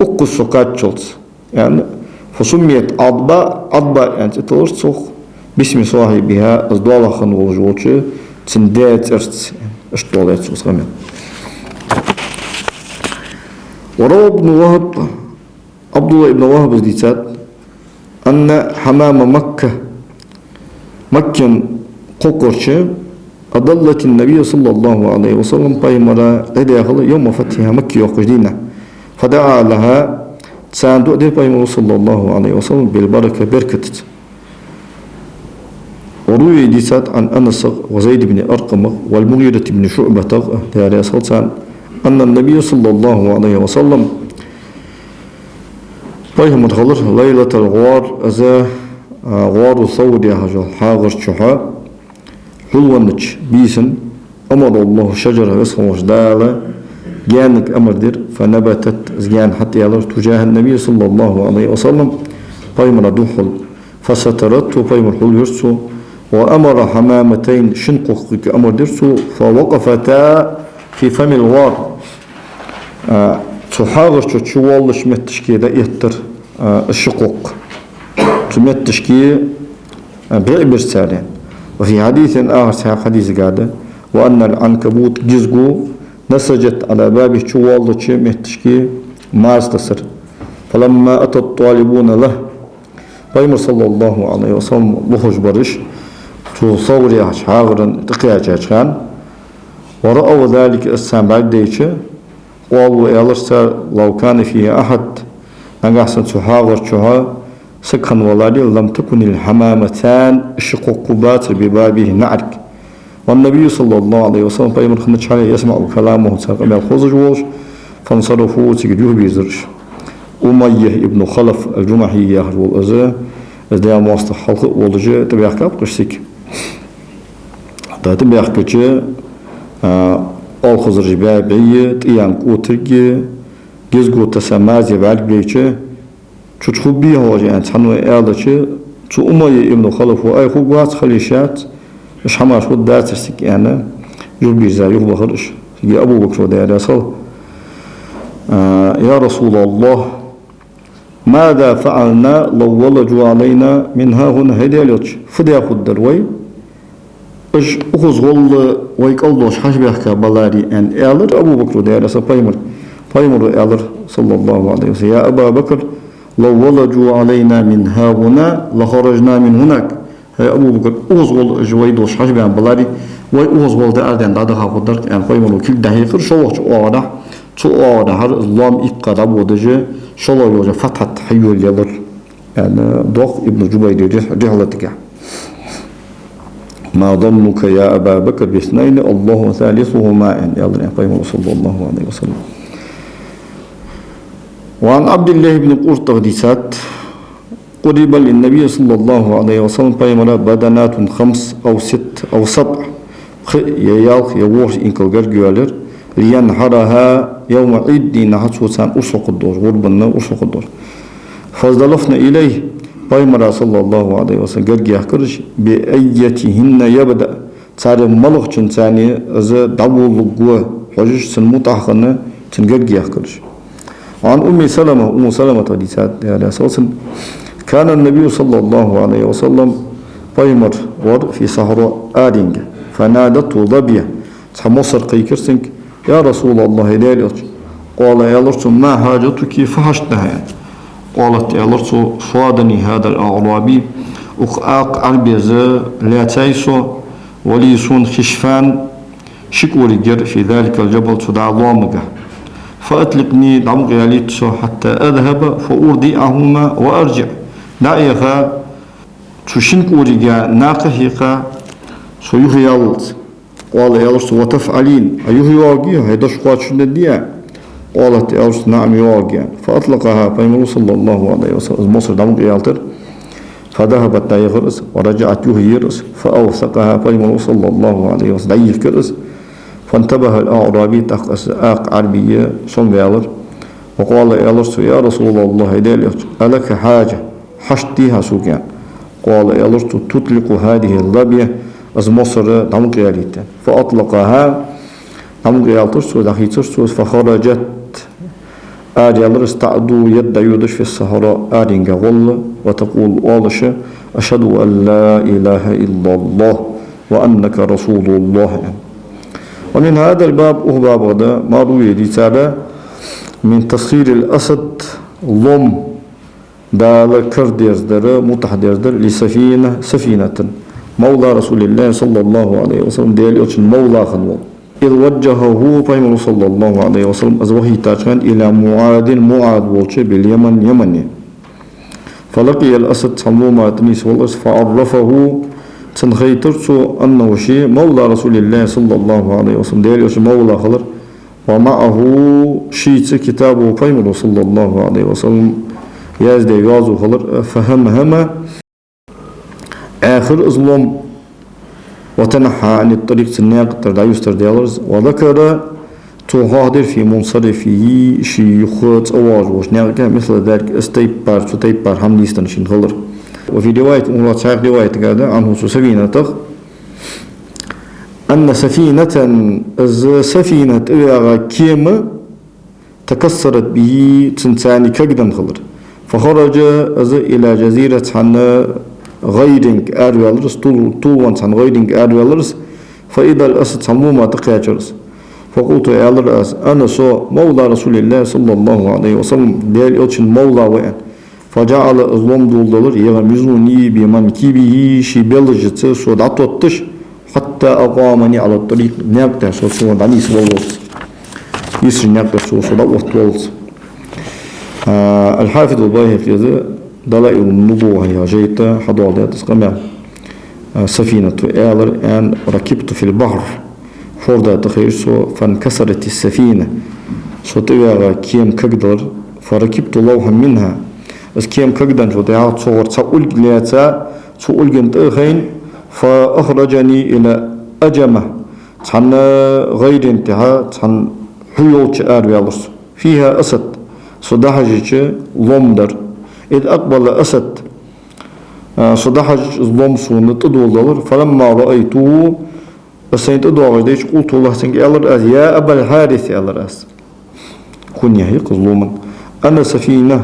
أقص كاتشلت يعني فسميت أضباء يعني تتلرسخ باسم صاحبها أصدالها خنول جوتش تندات إرت أشتولات سوسغمين وروى ابن وهب عبد الله ابن وهب زديتات أن حمام مكة قوقرش أضلت النبي صلى الله عليه وسلم قيمرا لديها يوم فتحها مكة وقجدينة فدعا لها تساندو دي قيمر صلى الله عليه وسلم بالبركة بركة وروي ديسات عن أنس وزيد بن أرقم والمغيرة بن شعبة أن النبي صلى الله عليه وسلم قيمر خلر ليلة الغوار أزا غوار ثور يا هجل حاغر شحا حلوانج بيسن أمر الله شجرة اسمه وجدالة جانك أمر دير فنبتت زيان حتى يلر تجاه النبي صلى الله عليه وسلم قيمر دوحل فسترته قيمر حل يرسو وأمر حمامتين شنقق أمر درسو فوقفتا في فم الغار تحاغر تشوالش متشكي دا يهتر الشقوق تمتشكي بعبر سالين وفي حديث آخر حديث قاعدة وأن العنكبوت جزقو نسجت على باب تشوالش متشكي ما استصر فلما أتى الطالبون له قيمر صلى الله عليه وسلم بخش برش تصوري حاغرا تقيا كان ورأوا ذلك السام بعد ديش قالوا يالرسا لو كان فيه أحد نقصن تحاغر شها سكن ولادي لم تكن الحمامتان الشقوقبات ببابه نعرك والنبي صلى الله عليه وسلم قيمر خنتش عليه يسمع كلامه ساقم الخوزج ووش فانصرفوا تجدوه بيزرش أمية ابن خلف الجمحي يهر والأزاء ازديا مواسط حلق والجاء تبيح كاب قشتك تبيح كتش الخزر جبابية تيان قوترق جزقو تسامازي بعد بيتش تشخو بيه واجه تحنو إعادة تو أمية ابن خلف وآي خوقات خليشات مش حماش ود داترسك يعني يخبر زا يخبر خرش يا أبو بكر ودي صل يا رسول الله ماذا فعلنا لو ولجوا علينا من ها هنا هدي اليوتش فدي أخذ دروي إيش أخذ غل ويقلدوش حشبه كبلاري أن ألر أبو بكر ودي صل فيمر ألر صلى الله عليه وسلم يا أبا بكر لو ولجوا علينا من ها هنا لخرجنا من هناك هي أبو بكر أخذ غل جويدوش حشبه بلاري وأخذ غل ده أردن ده خاطر درك أن فيمر كل ده يخر شو أوضح شو أوضح هر إسلام إقرب ودجى شلو يوجد فتحة حيو اليضر يعني ضغ ابن جبير رحلتك ما ظنك يا أبا بكر باثنين الله ثالثهما يعني يضر يعني صلى الله عليه وسلم. وعن عبد الله بن قرطغديسات قرب للنبي صلى الله عليه وسلم قيمنا بدنات 5 أو 6 أو 7 يالخ يوش إنكل جرجوالر لينحرها يوم عيد نحسو سان أسوق الدور غربنا أسوق الدور فازدلفنا إليه قيمنا صلى الله عليه وسلم جرجي يحكرش بأيتهن يبدأ صار ملغ تنساني إذا دعوا لقوة حجش سنمتعخنا تنجرجي يحكرش. عن أم سلمة حديثات على أساس كان النبي صلى الله عليه وسلم قيمر ور في صحراء آرينج فنادته ضبية تمصر قيكرسنك يا رسول الله دالت قال يا لرس ما حاجتك فحشتها قالت يا لرس صادني هذا الأعرابي أقاق عربيز لا تيسو وليسون خشفان شكوري جر في ذلك الجبل تدعى ضامقة فأطلقني دعمق ياليتسو حتى أذهب فأرضيعهما وأرجع دعيها تشنكوري ناقهيقا سيخيالت قال يا رسول وتفعلين أيه يواجه هيدا شقات شندية قالت يا رسول نعم يواجه فأطلقها فيمر صلى الله عليه وسلم مصر دمق يالتر فذهبت دايغرس ورجعت يهيرس فأوثقها فيمر صلى الله عليه وسلم دايغ كرس فانتبه الأعرابي تقص آق عربية صنبالر وقال يا رسول الله ألك حاجة حشتيها سوكيان قال يا رسول تطلق هذه اللبية از مصر دمق ياليتا فأطلقها دمق يالترسو دخي ترسو فخرجت آريالر استعدوا يد يودش في الصحراء آرينغا غل وتقول آلش أشهد أن لا إله إلا الله وأنك رسول الله. ومن هذا الباب أهباب غدا ما روي رسالة من تسخير الأسد ضم دال كرديرزدر متحديرزدر لسفينة مولى رسول الله صلى الله عليه وسلم ديال يوتشن مولى خنوال إذ وجهه فيمر صلى الله عليه وسلم أزوهي تاجان إلى معاد والش باليمن يمني فلقي الأسد صلومات نيس والأس فعرفه تنخيترسو أنه شيء مولى رسول الله صلى الله عليه وسلم ديال يوتشن مولى خلر ومعه شيء كتابه فيمر صلى الله عليه وسلم يازدي يازو خلر فهم آخر إظلام وتنحى عن الطريق سناق تردايوس ترديالرز وذكر تغادر في منصرفه شيخوت أواج وشناقة مثل ذلك ستيبار حمليستان شين خلر. وفي رواية أمرا تشاق رواية قادة عنه سفينة أن سفينة إغاغا كيما تكسرت به تنساني كقدا خلر فخرج إلى جزيرة عن غيرنج أرويلرس طولوان عن غيرنج أرويلرس فإذا الأسد صموما تقاجرس فقلت يا الرأس أنا سو مولى رسول الله صلى الله عليه وسلم ديال يوتشن مولى وين فجعل أظلم دولار يغمزني بمن كيبه شي بلجت سو دعطوتش حتى أقامني على الطريق ناقتا سو دعني سوالوس يسر ناقتا سو دعوت الحافظ الباهقي دلائل النبوة هي جيتا حضارات تسقمع سفينة آلر أن ركبت في البحر فوردا تخيرسو فانكسرت السفينة سو تغاغا كيم كقدر فركبت لوحا منها بس كيم كقدر سو تغاغا تصور تسأل لياتا سؤال جنت أخين فأخرجني إلى أجمة تحن غير انتهاء تحن حيوت آرويالرس فيها أسد صدحجج لومدر إذ أقبل أسد صدحج لومسون تدولر فلما رأيته السيد أدوار ديش قلت الله سنك ألر يا أبا الحارث ألر كن يهي قظلوما أنا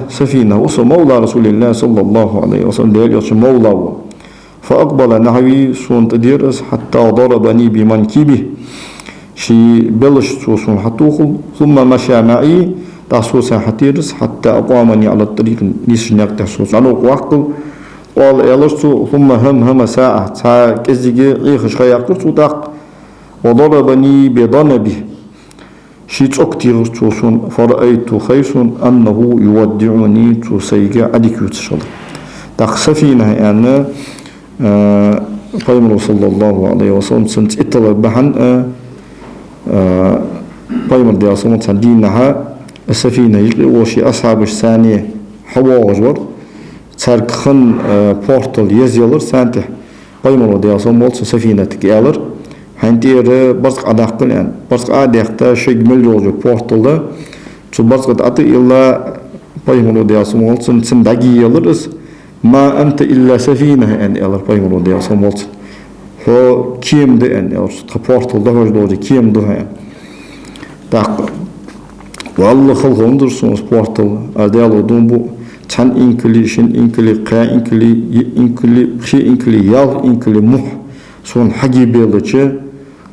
سفينة وصل مولى رسول الله صلى الله عليه وسلم ديال يوش مولى فأقبل نحوي سون تديرس حتى ضربني بمنكبه شي بلش سوسون حتوخل ثم مشى معي تاسوسا حتيرس حتى أقامني على الطريق نيسناك تاسوس عنو وقل قال يلشتو ثم هم ساعة تا كزيجي إيخش خياقل سوداق وضربني بضنبه شي تقتير توسون فرأيت خيسون أنه يودعني تسيجا أديكوت شل تاق سفينة يعني قيمر صلى الله عليه وسلم سنت اطلب بحن قيمر دي أصلا تندينها السفينة يجري وشي أصحاب الثانية حوا وجور تارك خن بورتال يزيلر سانته قيمر دي أصلا سفينة تكيالر هنتير برسق عداقل يعني برسق عداقتا شيء مليون بورتال تو برسق عداقتا إلا قيمر دي أصلا سندقي يلرس ما أنت إلا سفينة يعني ألر بايمر ودي أصلا والت هو كيم ده يعني أو تبورتال ده هو جدودي كيم ده يعني تاق والله خلقهم درسون سبورتال أديالو دونبو تان إنكلي شن إنكلي قا إنكلي خي إنكلي يال إنكلي مح سون حجي بيلتش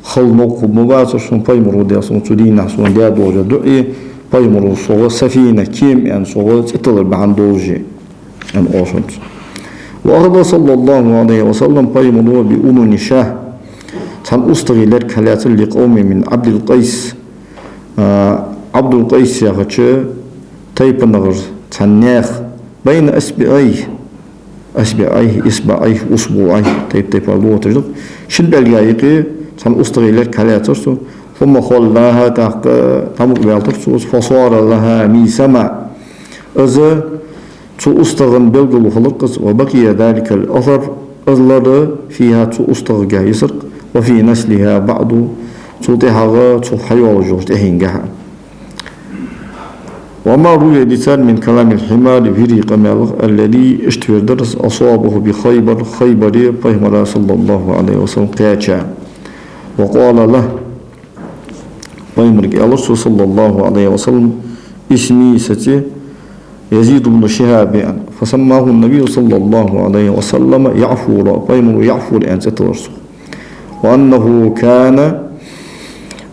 خل نوق مباشر سون بايمر ودي أصلا تدينا سون ده دوجا دعي بايمر صوغ سفينة كيم يعني صوغ تطلع بعند دوجي and orphans. وأخذ صلى الله عليه وسلم قيمه بأمن شاه تن أستغلت كلات لقوم من عبد القيس عبد القيس يغتش تيب نغر تنيخ بين أسبوعيه أسبوعيه تيب الله تجد شن بالجايقي تن أستغلت كلات ثم خلاها تمك بالترسوس فصار لها ميسما إذا تو أستغن بلغل خلقس وبقي ذلك الأثر أظلر فيها تو أستغ يسرق وفي نسلها بعض تو تحغى تو حيوى وجوه تهينجها وما روي لسان من كلام الحمار في ريق مالغ الذي اشتوى درس أصابه بخيبر خيبري بيهمرا صلى الله عليه وسلم قياتشا وقال له بيهمرك الله صلى الله عليه وسلم اسمي ستي يزيد بن شهاب يعني فسماه النبي صلى الله عليه وسلم يعفور بيمر يعفور أن تترسل وأنه كان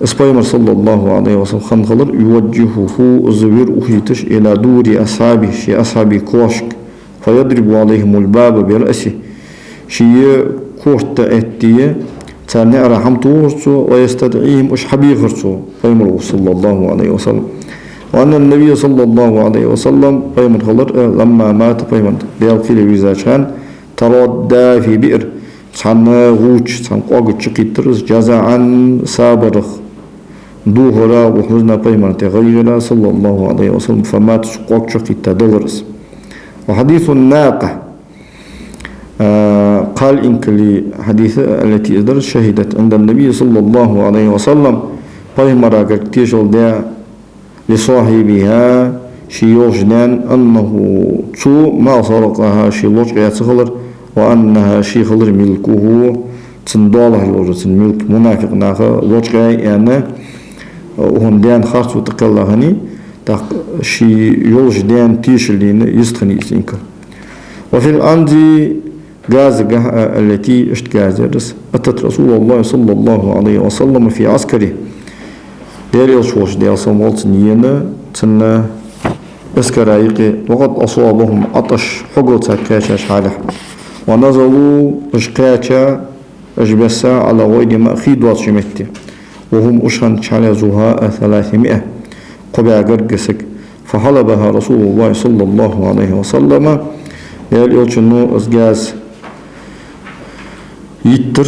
اسبيمر صلى الله عليه وسلم خنخلر يوجهه الزوير أخيتش إلى دور أصحابه شي أصحابي كوشك فيضرب عليهم الباب برأسه شي كورت أتيه تاني رحمته ويستدعيهم أشحبي خرسو بيمر صلى الله عليه وسلم وأن النبي صلى الله عليه وسلم بيمن خلر لما مات بيمن ديال كيلي ويزاشان تردى في بئر تان غوش تان قوغ تشقيترز جزاعا سابرخ دوهرا وحزنا بيمن تغيرا صلى الله عليه وسلم فمات قوغ تشقيتا دلرس وحديث الناقة قال إنك لي حديث التي إدرس شهدت عند النبي صلى الله عليه وسلم بيمن راقر تيشل دا لصاحبها شيوجنان أنه تو ما سرقها شيلوج يتخلر وأنها شيخلر ملكه تنداله لوجة ملك منافق ناخا لوج يعني وهندان خاصو تقلهني تاق شيوجنان تيشلين يستخني إنك وفي الأندي غاز التي اشتغازرس أتت رسول الله صلى الله عليه وسلم في عسكره ديال شوش ديال صمولت نينا تنا اسكرايقي وقد أصابهم عطش حقوتا كاشا شالح ونزلوا اشكاشا اجبسا على غير ما خيدوات شمتي وهم أشهن شالي زهاء 300 قبع قرقسك فحلبها رسول الله صلى الله عليه وسلم ديال يوشنو اسقاز يتر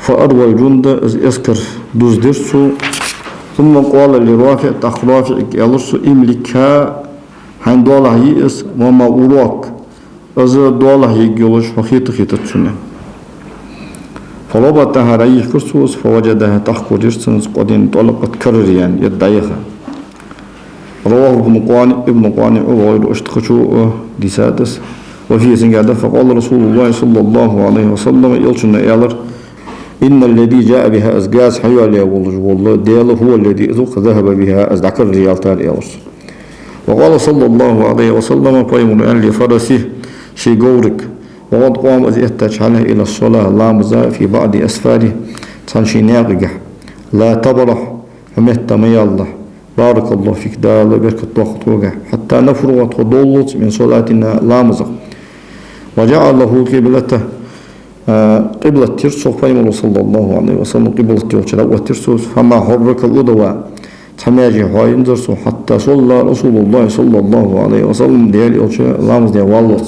فأروى الجند اسكر دوز درسو ثم قال لرافع تخرافع يلرسو إملكها حين دوله يئس وما أوراك أزر دوله يجيولش فخيط خيطتشنا فلبتها ريح كرسوس فوجدها تحكو درسنس قدين طلقت كرريان يدعيها رواه ابن قانع وغير اشتخشو ديسادس وفي سنقادة فقال رسول الله صلى الله عليه وسلم يلشن إعلر إن الذي جاء بها أزجاز حيوالي والله ديال هو الذي ذهب بها أزدعك الرجال تالي أورس. وقال صلى الله عليه وسلم قيم لفرسه شي قورك وقد قام أذ يحتاج عليه إلى الصلاة لامزا في بعض أسفاره تنشي ناقجح لا تبرح همت مي الله بارك الله فيك دال بركة وقت وقع حتى نفرغ وتضلت من صلاتنا لامزا وجعل له قبلته قبلة ترسو قيم صلى الله عليه وسلم قبلة ترسو فما حرك الأدواء تماجي حوين درسو حتى صلى رسول الله صلى الله عليه وسلم ديال لامز ديال والله.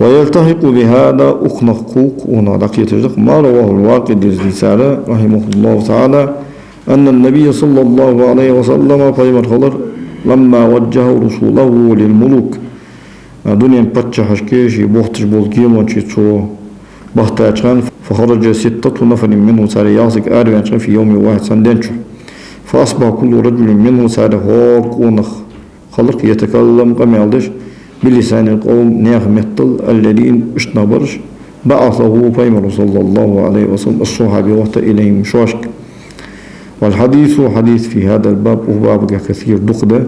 ويلتحق بهذا أخنقوق ونعلقية ما رواه الواقد الرسالة رحمه الله تعالى أن النبي صلى الله عليه وسلم قيم الخضر لما وجه رسوله للملوك دنيا باتش حشكيشي بوختش بولكيم وانشيتشو بختاجان فخرج 6 نفر منه ساري ياسك آروان في يوم واحد سندنشو فأصبح كل رجل منه ساري هور قونخ خلق يتكلم قميالدش بلسان القوم نيخ مطل الذين اشنبرش بعثه فيمر صلى الله عليه وسلم الصحابي وقت إليهم شوشك. والحديث حديث في هذا الباب وباب كثير دقدة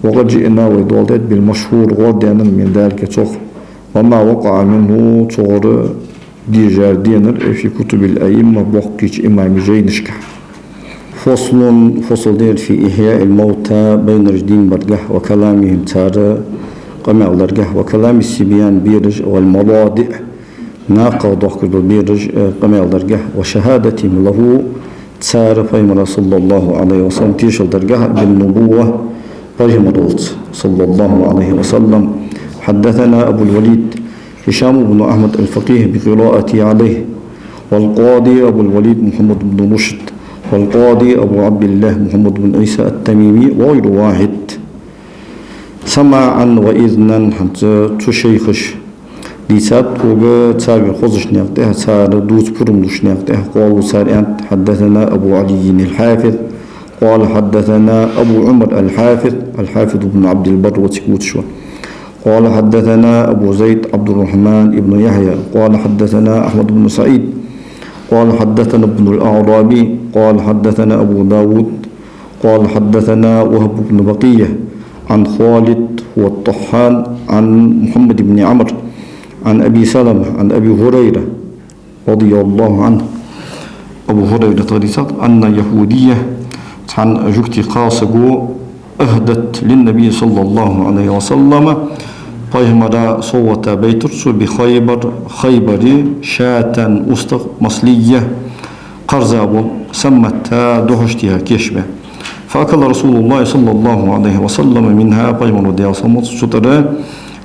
وقد جئنا ودولت بالمشهور غدانا من ذلك تخ وما وقع منه صغر ديجار دينر في كتب الأئمة بوقتش إمام جينشك. فصل دير في إحياء الموتى بين رجدين برقه وكلامهم تارة قمع درجة وكلام السبيان بيرج والمواضع ناقة ضحك بيرج قمع درجة وشهادتهم له تسار فيمر صلى الله عليه وسلم تيش درجة بالنبوة فيمر صلى الله عليه وسلم. حدثنا أبو الوليد هشام بن أحمد الفقيه بقراءتي عليه والقاضي أبو الوليد محمد بن رشد والقاضي أبو عبد الله محمد بن عيسى التميمي وغير واحد سماعا وإذنا حتى تشيخش لسات وغا تسار الخوزش نيقته تسار دوز برمدش نيقته قالوا سار أنت حدثنا أبو علي الحافظ قال حدثنا أبو عمر الحافظ بن عبد البر وتكوتشوا قال حدثنا أبو زيد عبد الرحمن ابن يحيى قال حدثنا أحمد بن سعيد قال حدثنا ابن الأعرابي قال حدثنا أبو داود قال حدثنا وهب بن بقية عن خالد والطحان عن محمد بن عمرو عن أبي سلمة عن أبي هريرة رضي الله عنه أبو هريرة تغريسات أن يهودية عن جكتي قاسقو أهدت للنبي صلى الله عليه وسلم فيهمرا صوة بيترس بخيبر شاة أستغ مصلية قرزاب سمتها دهشتها كيشبه فأكل رسول الله صلى الله عليه وسلم منها قيمة وديا صمت سترة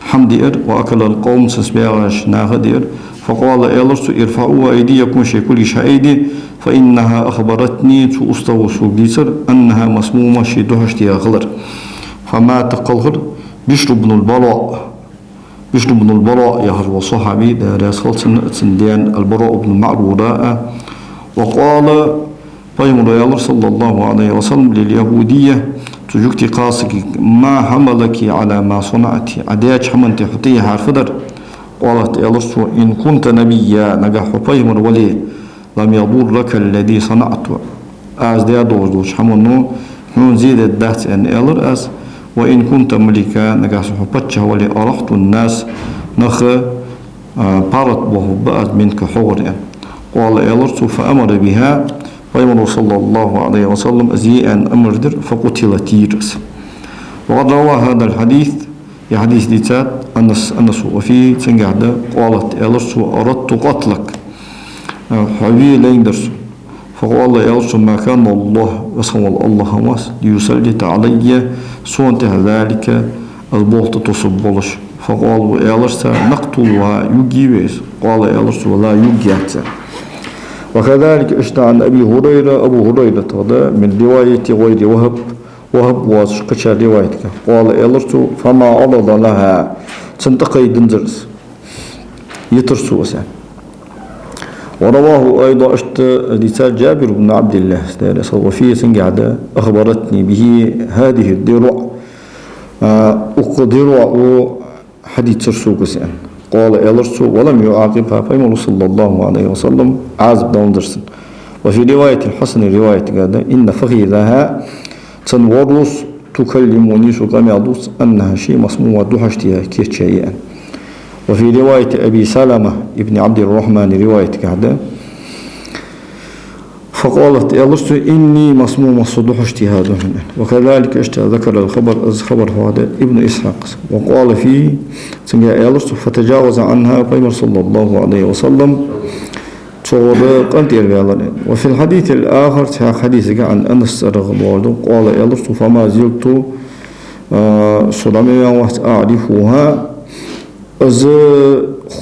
حمدئر وأكل القوم سسبيعش ناغدئر فقال إلرس ارفعوا أيديكم شكل شايدي فإنها أخبرتني تؤستو سوبيسر أنها مسمومة شدهشتها غلر فما تقلغر بشر بن البراء يهر وصحابي دارس خلصن سنديان البراء بن معروراء وقال فيمر يالر صلى الله عليه وسلم لليهودية تجوكتي قاسك ما حملك على ما صنعت عدياج حمنت حطيها عرفدر قالت يالر إن كنت نبيا نجح فيمر ولي لم يضرك الذي صنعت أز ديا دوش حمنو حون زيد الدهت أن يالر أز وإن كنت ملكا نجح حبتشه ولي أرحت الناس نخ بارت به بأت منك حور قال يالر فأمر بها ويمر صلى الله عليه وسلم أزيئا أمردر فقتل تيرس. وقد روى هذا الحديث حديث ديتات أنس وفيه تنقعد قالت ألرس أردت قتلك حبي ليندرس فقال ألرس ما كان الله وصل الله ماس ليسلط علي صونته ذلك البولت تصبلش فقال ألرس نقتلها يجيبس قال ألرس ولا يجيبس. وكذلك اشتعى عن أبو هريرة من رواية غير وهب واشقشا روايتك قال إلرت فما عرض لها تنتقي دندرس يترسو أسان. ورواه أيضا لسان جابر بن عبد الله وفيه سنقعد أخبرتني به هذه الدروع أقدروا حديث ترسو أسان قال إلرسو ولم يعاقبها فيمر صلى الله عليه وسلم عازب دونزرسن. وفي رواية الحسن رواية قال إن فخذها تنورس تكلمني سقام يعدوس أنها شيء مسموع دوحشتها كيتشيئا. وفي رواية أبي سلمة ابن عبد الرحمن رواية قال فقالت إلرسو إني مسموم صدوح اجتهاد. وكذلك ذكر الخبر هذا ابن إسحاق. وقال فيه سنجا إلرسو فتجاوز عنها بيمر صلى الله عليه وسلم. وفي الحديث الآخر حديث عن أنس رغم قال إلرسو فما زلت صدامي أعرفها أز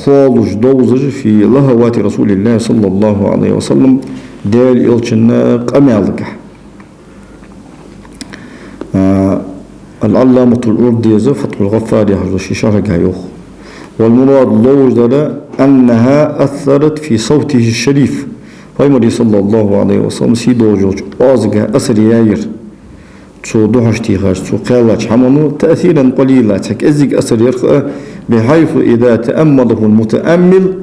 خالج دوزج في لهوات رسول الله صلى الله عليه وسلم دال يلشنا قمالك. العلامة الأردي فتح الغفار يحرش شرق هيوخ. والمراد لوجد أنها أثرت في صوته الشريف فيمري صلى الله عليه وسلم سيدو جوج أزغى أسر ياير تو دوحشتي غاش تو قالج حمنو تأثيرا قليلا تك أزغ أسر يرخى بحيث إذا تأمله المتأمل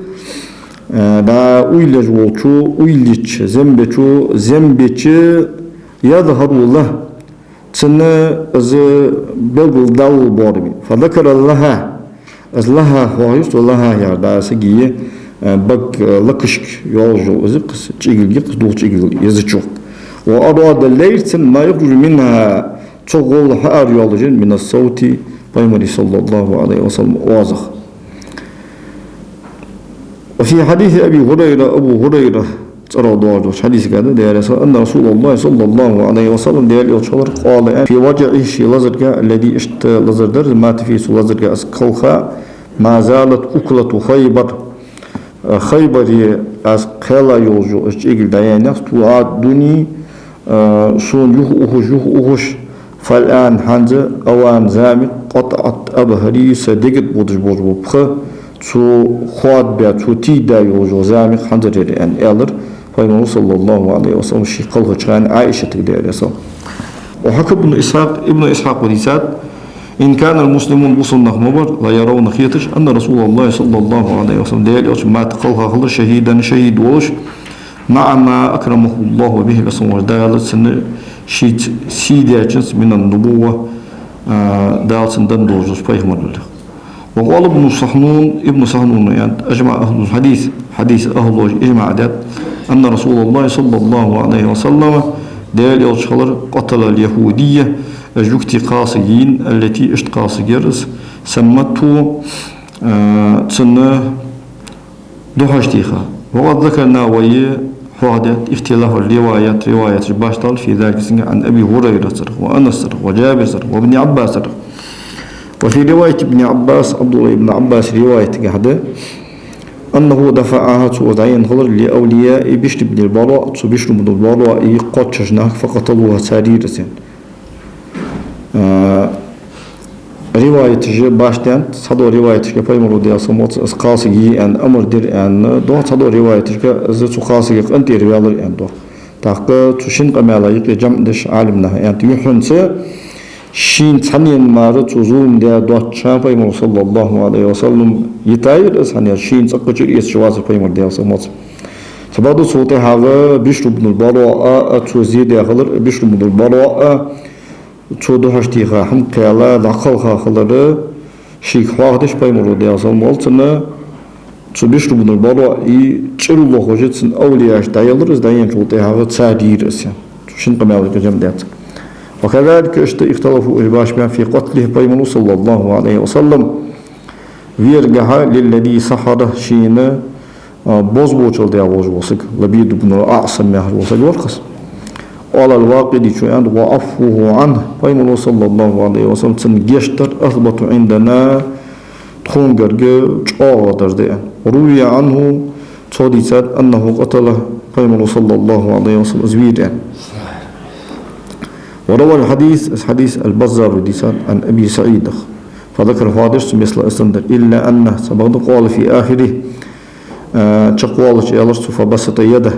دا ويلج وچو ويلج زنبچ يظهر له تسنى از بلغل داو بورمي فذكر لها از لها هوايست لها ياردا سجيه بق لكشك يوجو ازقس تشيغل دو تشيغل يزچو وأراد ليس ما يخرج منها تشغل حار يولجن من الصوت بيمري صلى الله عليه وسلم واضح. وفي حديث أبو هريرة ترى دوار حديث كذا ديال أن رسول الله صلى الله عليه وسلم ديال يشهر قال في وجعه شيء لزرقة الذي اشت لزردر مات في لزرقة أسكوخا ما زالت أكلة خيبر أسكلا يوجو اشتيجل ديانك توعد دني سون يوهوش فالآن حنزة أوان زامي قطعت أبهري صدقت بودج بخ تو خواد بيا تو تيدا يوجو زامي حنزة يعني إلر فإنه صلى الله عليه وسلم شي قلها كان عائشة تقدر يسوع. وحكى ابن إسحاق وديسات إن كان المسلمون بصنه مبر لا يرون خيطش أن رسول الله صلى الله عليه وسلم ديال ما تقلها خلر شهيدا شهيد وش مع ما أكرمه الله به لسمو دالت سن شيت سيدا جنس من النبوة دالت سن دندوجس فيهم الله. وقال ابن صحنون يعني أجمع أهل الحديث حديث أهل إجماع ذات أن رسول الله صلى الله عليه وسلم دال يشخلر قتل اليهودية جوكتي قاسيين التي اشتقاسيرس سمته سنة دوحشتيخا. وقد ذكرنا ويه فهذا اختلاف الروايات رواية باشتال في ذلك عن أبي هريرة وأنس وجابر وابن عباس. وفي رواية ابن عباس عبد الله بن عباس رواية قاعدة أنه دفعها تودعين غلر لأولياء بشر بن البراء بشر بن البراء قد شجناك فقتلوها سريرة. رواية باشتان صدو رواية كفايم رضي صمت قاسي أن أمر در أن دو صدو رواية زت قاسي أنت رواية أن دو تاق تشين قمالا يقي جمدش عالمنا يعني يحنس شين ثانيا مارة تزوم ده دو شافايم صلى الله عليه وسلم يتاير ثانيا شين سقطر يسجواز فايم رضي صمت سبادو صوت هذا بشر بن البراء تزيد يخلر بشر بن البراء تودو هشتيخا هم قيالا داخلها خلره شيخ واحدش بايمرو دياسل مالتنا تبشر بن البراء تشرلو خوجتسن أولياش دايلرز داين شوطيها تساديرس شن قمالك جمدات. وكذلك اختلفوا إجباش بان في قتله بايمرو صلى الله عليه وسلم ويرجها للذي سحره شينا بوزبوشل ديا بوزبوسك لبيد بن الأعصم مهر وسك ورقص. قال الواقدي شوان وعفوه عنه فإنه صلى الله عليه وسلم تنجشتر أثبت عندنا تخونجرج جاودر ديان. روي عنه صديسات أنه قتله فإنه صلى الله عليه وسلم زبيدان. وروى الحديث حديث البزار ديسان عن أبي سعيد فذكر فادرس مثل أسندر إلا أنه سبق قال في آخره تقوالش يالرس فبسط يده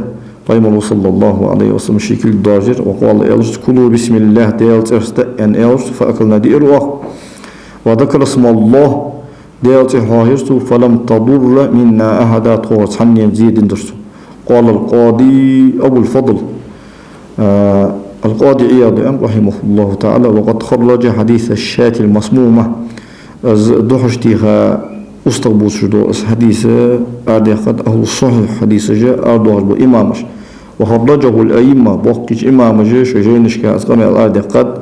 فإمام صلى الله عليه وسلم شكل داجر وقال إلش كلوا بسم الله ديالت أن إلش فأكلنا ديروه وذكر اسم الله ديالتي هاهرسو فلم تضر منا أحدا طورت حنين زيد درسو. قال القاضي أبو الفضل القاضي عياض رحمه الله تعالى وقد خرج حديث الشاة المصمومة دوحشتيها استقبوت شدو حديث قد أهل الصحيح حديث جاء أردوه إمامش وخرجه الأئمة بوقت إمامش شجينش كأسقام قد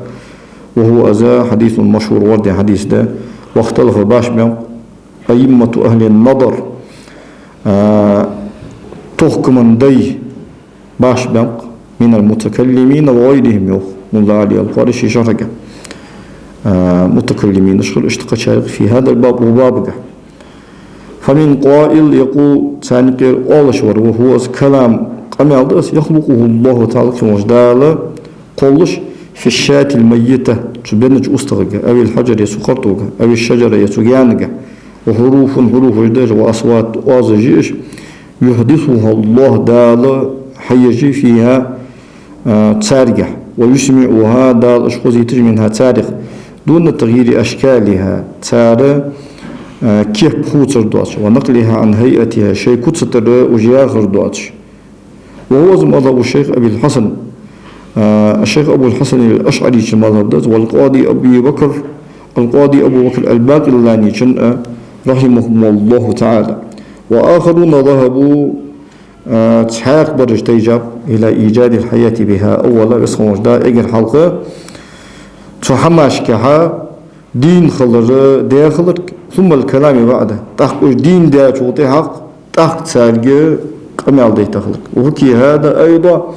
وهو أزا حديث مشهور ورد حديث ده واختلف باش بين أئمة أهل النظر تحكم دي باش بين من المتكلمين وغيرهم يوخ من الله عليه القارشي شرقة متكلمين نشغل اشتقى في هذا الباب وبابه. فمن قائل يقول سانقير أولشور وهو كلام قمال دس يخلقه الله تعالى كمجدال قولش في الشاة الميتة تبنج أستغجة أو الحجر يسقطوجة أو الشجرة يسقيانجة وحروف جدج وأصوات أزجيش يحدثها الله دال حيجي فيها تارجح ويسمعها دال أشخاص يتج منها تاريخ دون تغيير أشكالها تار كيف بخوتر دواتش ونقلها عن هيئتها شيء كتستر وجياغر دواتش. وهو مذهب الشيخ أبي الحسن الشيخ أبو الحسن الأشعري مذهب دوت والقاضي أبو بكر الباقلاني رحمهم الله تعالى. وآخرون ذهبوا تحاق برج تيجاب إلى إيجاد الحياة بها أولا اسمه دا إجر حلقة تحماش كها دين خلر داخل ثم الكلام بعده تحق دين دا توطي حق تحق تسالجة كمال دي تخلق. وهكي هذا أيضا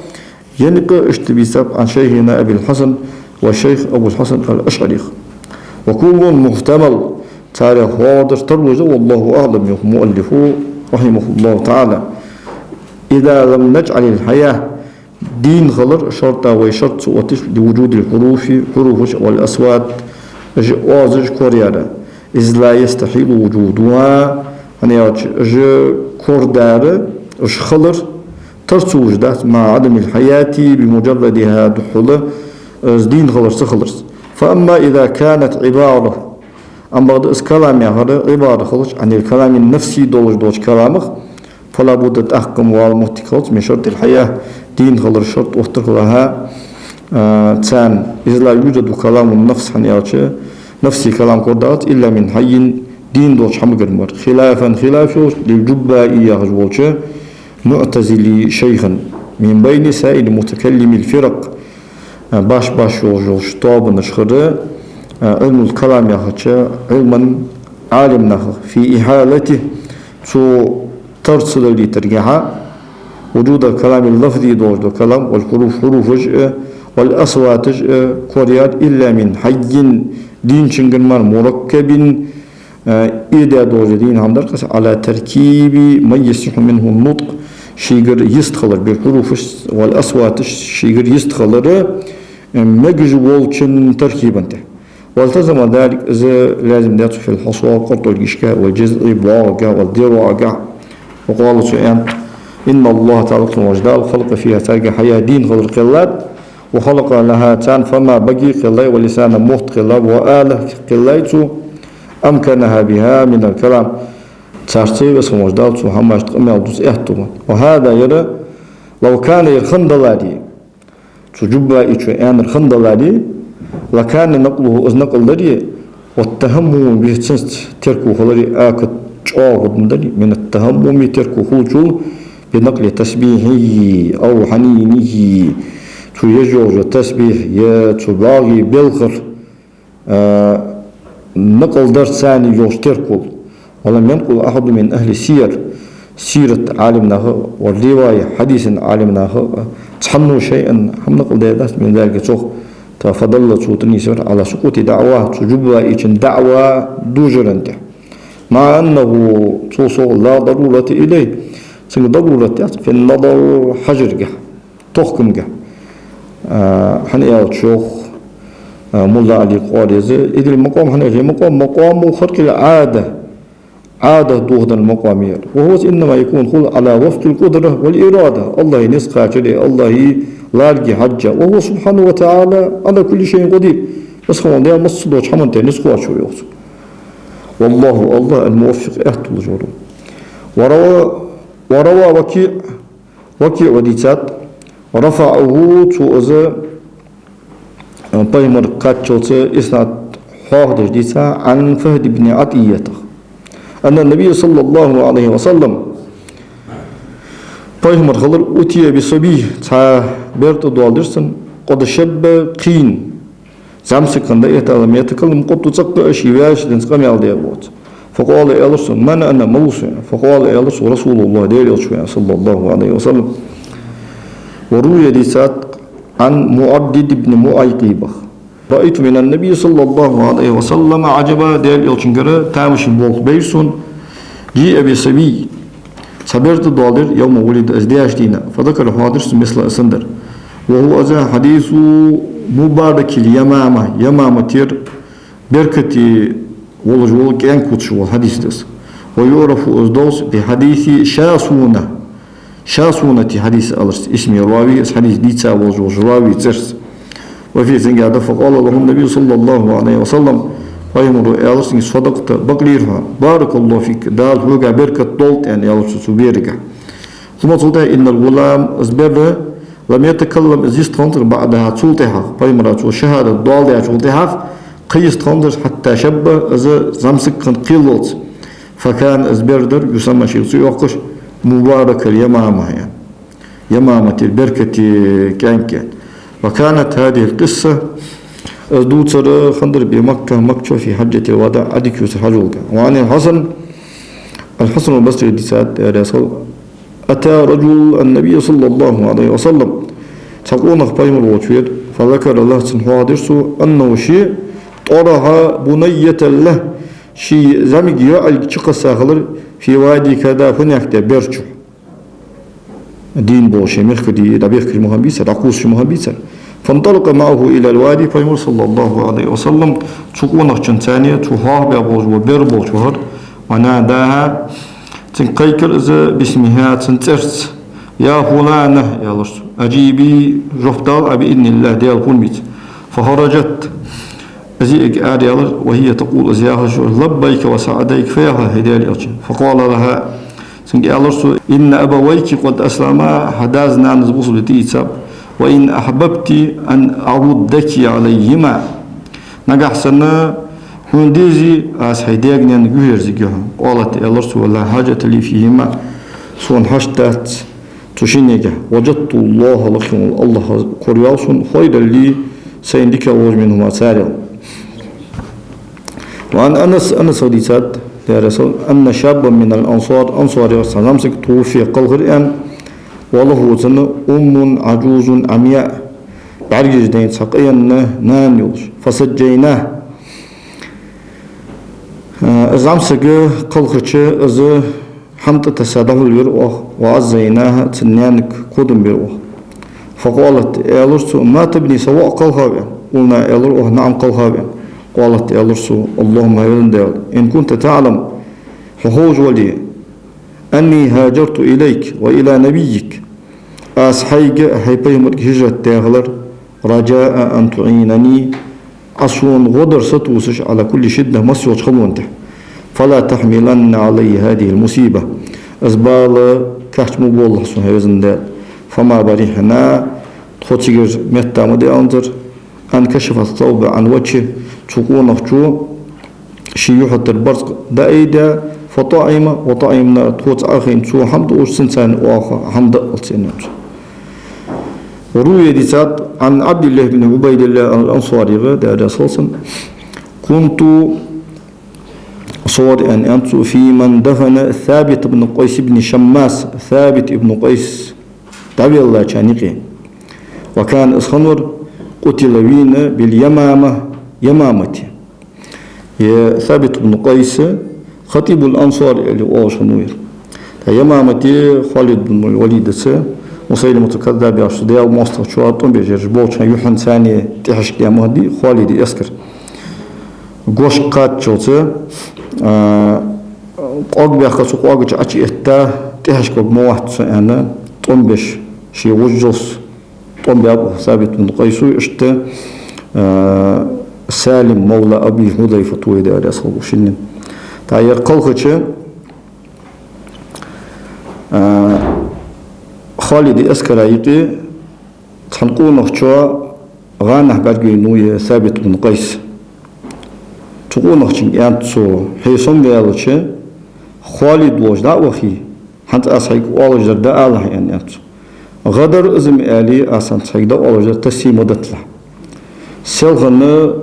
ينقى اشتبساب عن شيخنا أبي الحسن والشيخ أبو الحسن الأشعري وكل محتمل تاريخ واضح تروج والله أعلم مؤلفه رحمه الله تعالى. إذا لم نجعل الحياة دين غلر شرطة وشرط وتش لوجود حروف والأصوات وازج كوريانا إذ لا يستحيل وجودها يعني كوردار إش خلر ترسوج ذات مع عدم الحياة بمجردها دخول دين غلر سخلرس. فأما إذا كانت عبارة أما كلام عبارة خلص عن الكلام النفسي دوج كلامه فلا بد تحكم والمتكلت من شرط الحياة دين غلر شرط واختلها تان إذا لا يوجد كلام النفس نفسي كلام قردات إلا من حي دين دوج حمقر خلافا للجبائية غجوش معتزلي شيخا من بين سائر متكلم الفرق باش وجوش طاب نشخر علم الكلام يا علما عالمنا في إحالته سو ترسل لي ترجعها وجود الكلام اللفظي دوج الكلام والحروف والأصوات كوريات إلا من حي دين شنجرمان مركب إذا دوج دين هندرقس على تركيب ما يصح منه النطق شيغر يستخلر بالحروف والأصوات شيغر يستخلر مجزولشن تركيبا والتزم ذلك إذا لازم ذات في الحصوى قرط الإشكاء والجزء باقع والدراجع. وقال سبحانه إن الله تعالى وجدال خلق فيها تلقى حياة دين غير قلات وخلق لها تان فما بقي قلي ولسان مخت قلاب وآله قليت أمكنها بها من الكلام تارتي بس وجدال سبحانه تقمل دوس احتما. وهذا يرى لو كان الخندلادي تجبا إيشو أن الخندلادي لكان نقله نقل دري والتهمم به تركه خلري آكد شاغد من التهمم تركه خلجو بنقل تسبيحه أو حنينه تيجوز تسبيح يا تباغي بالخر نقل درس ثاني يوش تركه. ولم ينقل أحد من أهل سيرة عالمنا والرواية حديث عالمنا تحنوا شيئا هم نقل داس من ذلك سوخ تفضل سوتني سر على سقوط دعوة تجب إيشن دعوة دوجرنته مع أنه توصل لا ضرورة إليه سن ضرورة في النظر حجر تحكم حنيا تشوخ ملا علي قارز إذا المقام هنا مقام خلق عادة دوهد المقامير وهو إنما يكون على وفق القدرة والإرادة. الله نسقى جري الله لارجي حجة وهو سبحانه وتعالى على كل شيء قدير. بس هو ده مصدوش حمنت نسقى شو يوصل. والله الله الموفق أهتل جورو وروى وكيع وديتات رفعه توأز بيمر كاتشوت إسناد حاضر ديتا عن فهد بن عطية أن النبي صلى الله عليه وسلم بيمر خلر أتي بصبي تا بيرت دوالدرسن قد شب قين زمسكن دا يتعلم يتكلم قد تسقى شيواش دنسقم يالدي أبوت فقال يا رسول من أنا موسى فقال يا رسول الله دير صلى الله عليه وسلم وروي ديسات عن معبد بن مؤيقيبة رأيت من النبي صلى الله عليه وسلم عجبا دير يلشنجر تامش بول بيرسون جيء بسبي صبرت الضالر يوم ولد أزدياش دينا فذكر حادث مثل أسندر وهو أزا حديث مبارك اليمامة تير بركتي ولجول كان كوتشو حديث دس ويعرف أزدوس بحديث شاسونة حديث ألرس اسمي راوي حديث ديتا ولجول راوي ترس وفي زنجادة فقال له النبي صلى الله عليه وسلم فيمر ألرس صدقت بقريرها بارك الله فيك دال هوغا بركة طولت يعني ألرس سبيرك ثم قلت إن الغلام أزبر لم يتكلم أزيست خنطر بعدها تولتها فيمر شهادة ضالة تولتها قيس خنطر حتى شب أز زمسك قيلوت فكان أزبردر يسمى شيء يوقش مبارك اليمامة يعني يمامة البركة كان وكانت هذه القصة دوتر خندر بمكة في حجة الوداع أديك يتحجلك وعن الحسن البصري ديسات رسول أتى رجل النبي صلى الله عليه وسلم تقول قيم الوجود فذكر الله سبحانه درسه أنه شيء طرها بنية له شيء زمج يعلق شقة في وادي كذا هناك برجو دين بوشي مخدي دبيخ المهندس رقوس المهندس فانطلق معه إلى الوادي فيمر صلى الله عليه وسلم تكون ثانية تهاه بأبوز وبربو شهر وناداها تنقيكر باسمها تنترس يا فلانة يا رسول أجيبي رفضال بإذن الله ديال كنبت فخرجت أزيك آريال وهي تقول أزياها لبيك وسعديك فيها هدال فقال لها سنجي الرسول إن أبويك قد أسلما حدازنا نزبوص لتيتاب وإن أحببت أن أردك عليهما نجح سنة هنديزي أسحيديقني أن جهر زيجها قالت الرسول لا حاجة لي فيهما سون حشتات تشينيجا وجدت الله لكم الله قرياس خير لي سيندك وجه منهما سارع وعن أنس وديسات يا رسول أن شابا من الأنصار أنصار سلامسك توفي قلغرئا وله زن عجوز عمياء بعرج دين سقيا نانيوش فسجيناه أزامسك قلغرش أز حمت تساده البرؤة وعزيناها تنيانك قدم برؤة فقالت يا ما تبني سواء قلها قلنا يا نعم قلها قالت يا رسول اللهم يرندل إن كنت تعلم فهوج ولي أني هاجرت إليك وإلى نبيك أسحيق هيبيمر هجرة تاغلر رجاء أن تعينني أصون غدر ستوسش على كل شدة مسوج خلونته فلا تحملن علي هذه المصيبة أزبال كحتم بالله سبحانه وتعالى فما بريحنا تخطير متى مدي أنظر أن كشف الثوب عن وجهه تكون نخجو شيوخ البرق دائدا فطعم وطعمنا توت آخين سو حمد وسنسان وآخر حمد السنين وروي ديسات عن عبد الله بن عبيد الله الأنصاري دار صلصا كنت صور أن أنت في من دفن ثابت بن قيس بن شماس ثابت بن قيس تابع الله شانقي وكان إسخنور قتل بين باليمامة يا ثابت بن قيس خطيب الأنصار اللي هو شنوير يمامة خالد بن الوليد مسيلمة الكذاب يا شديا ومصطفى شواطن بيجر بوش يوحنا ثاني تحشك يا مهدي خالد يسكر قوش قات شوتة قاق بيخص قاق جاتش إتا تحشك بموحد أنا طنبش شي وجوس طنب أبو ثابت بن قيس اشت سالم مولى أبي حذيفة تويدا عليه الصلاة والسلام تاير قلقة خالد أسكرايقي تنقول نخشوا غانه برجي نوية ثابت بن قيس تقول نخشين يانتسو حيسون قالوشة خالد وجدا وخي حنت أصحيك أولجر دا الله يعني يانتسو غدر ازم آلي أصان صحيك دا أولجر تسي مدتلا سلغنا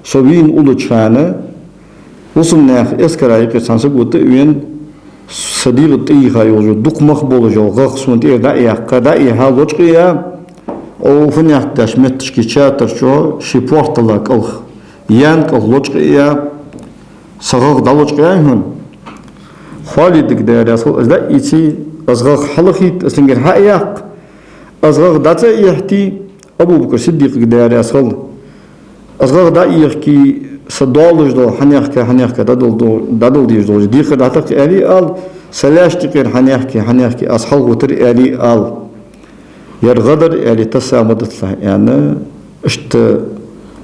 سوين أولو چفانا وصم ناخ إسكرايقي سانسك وطئوين صديق الطيخة يوجد دوق مقبول جو غاقسون تير دائي حال وچقيا او فنيح تشمتشكي چاتر شو شيبورت الله قلخ يان قلخ وچقيا صغاق دا وچقيا هون خالدك دار يصل ازدا ايتي ازغاق حلقيت اسنجر حقياق ازغاق داتا ايحتي ابو بكر صديق دار يصل ازغاق دا ايحكي صدالج دو حنيحكا دادل ديج دو ديخ داتك آلي آل سلاش تقير حنيحكي أصحاب وتر آلي آل يرغدر آلي تسامدت له يعني اشت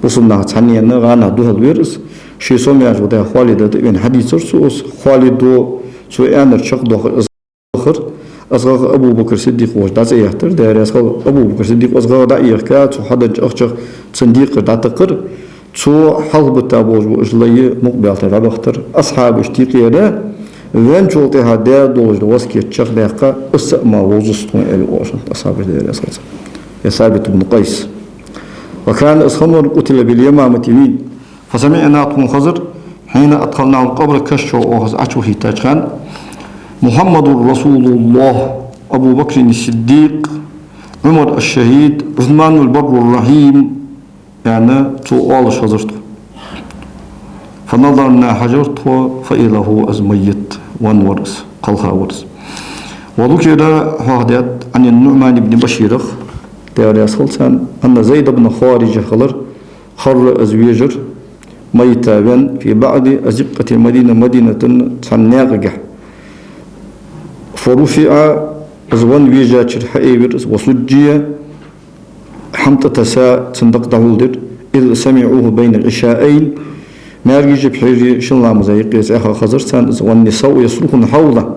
بصنع تحنينا غانا دوها الويرس شي سوم يعجب ده خالد ده حديث رسوس خالد دو سو آنر شق دو آخر أصغر أبو بكر صديق وش داس يحتر ده أصغر أبو بكر صديق أصغر دا يحكا سو حدا أخشق صنديق داتقر سو حلب التابوج وإجلي مقبل تغبختر أصحاب اشتيقية ده وين شولتها ده دوج دوسكي تشخ دقة أسمى وزستون إلى واشن أصحاب ده أساسا يا ثابت بن قيس وكان أسخمر قتل باليمامة مين فسمعنا طن خزر حين أدخلنا القبر كشوا وخز عشو هيتاجخان محمد رسول الله أبو بكر الصديق عمر الشهيد عثمان البر الرحيم يعني سؤال حضرته فنظرنا حجرته فإذا هو أزميت وانورس قلها ورس وذكر حدث عن النعمان بن بشير تاريخ خلصان أن زيد بن خارج خر أزويجر ميتا في بعض أزقة المدينة مدينة تناغجة فرفع أزوان ويجاتر حئيبرس وسجية حمتة ساء صندق دهولدر إذ سمعوه بين العشاءين نارجي بحيري شلا مزايقيس أخا خزرسان والنساء يصرخون حوله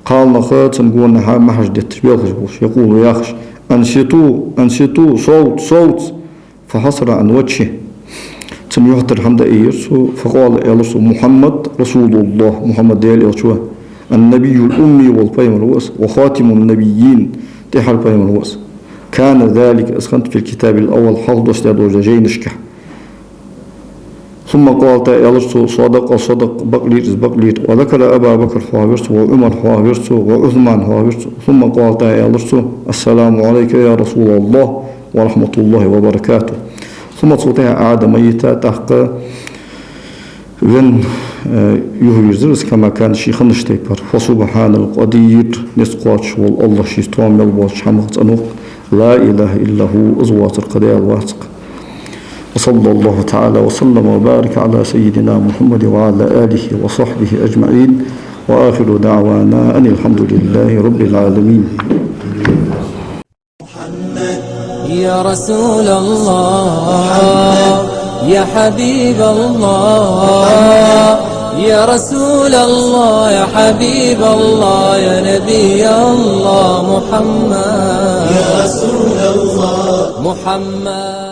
قال نخات سنقول نها محجدت بيخش يقول ياخش أنشطوا صوت فحصر عن وجهه تم يحضر حمد إيرسو فقال يالرسو محمد رسول الله محمد ديال إلشوه النبي الأمي والبيم الوس وخاتم النبيين تحر البيم الوس كان ذلك أسخنت في الكتاب الأول حفظ استعداد جينشكه ثم قال يالرسو صدق بقلير وذكر أبا بكر حوابرسو وعمر حوابرسو وعثمان حوابرسو ثم قال يالرسو السلام عليك يا رسول الله ورحمة الله وبركاته ثم صوتها أعاد ميتا تحقى وين يهوزرس كما كان شيخ نشتيبر فسبحان القدير نسقاتش والله شيطان ملبوش حمقت أنوق لا إله إلا هو أزوات القدير الواثق وصلى الله تعالى وسلم وبارك على سيدنا محمد وعلى آله وصحبه أجمعين وآخر دعوانا أن الحمد لله رب العالمين. يا رسول الله يا حبيب الله يا رسول الله يا حبيب الله يا نبي الله محمد يا رسول الله محمد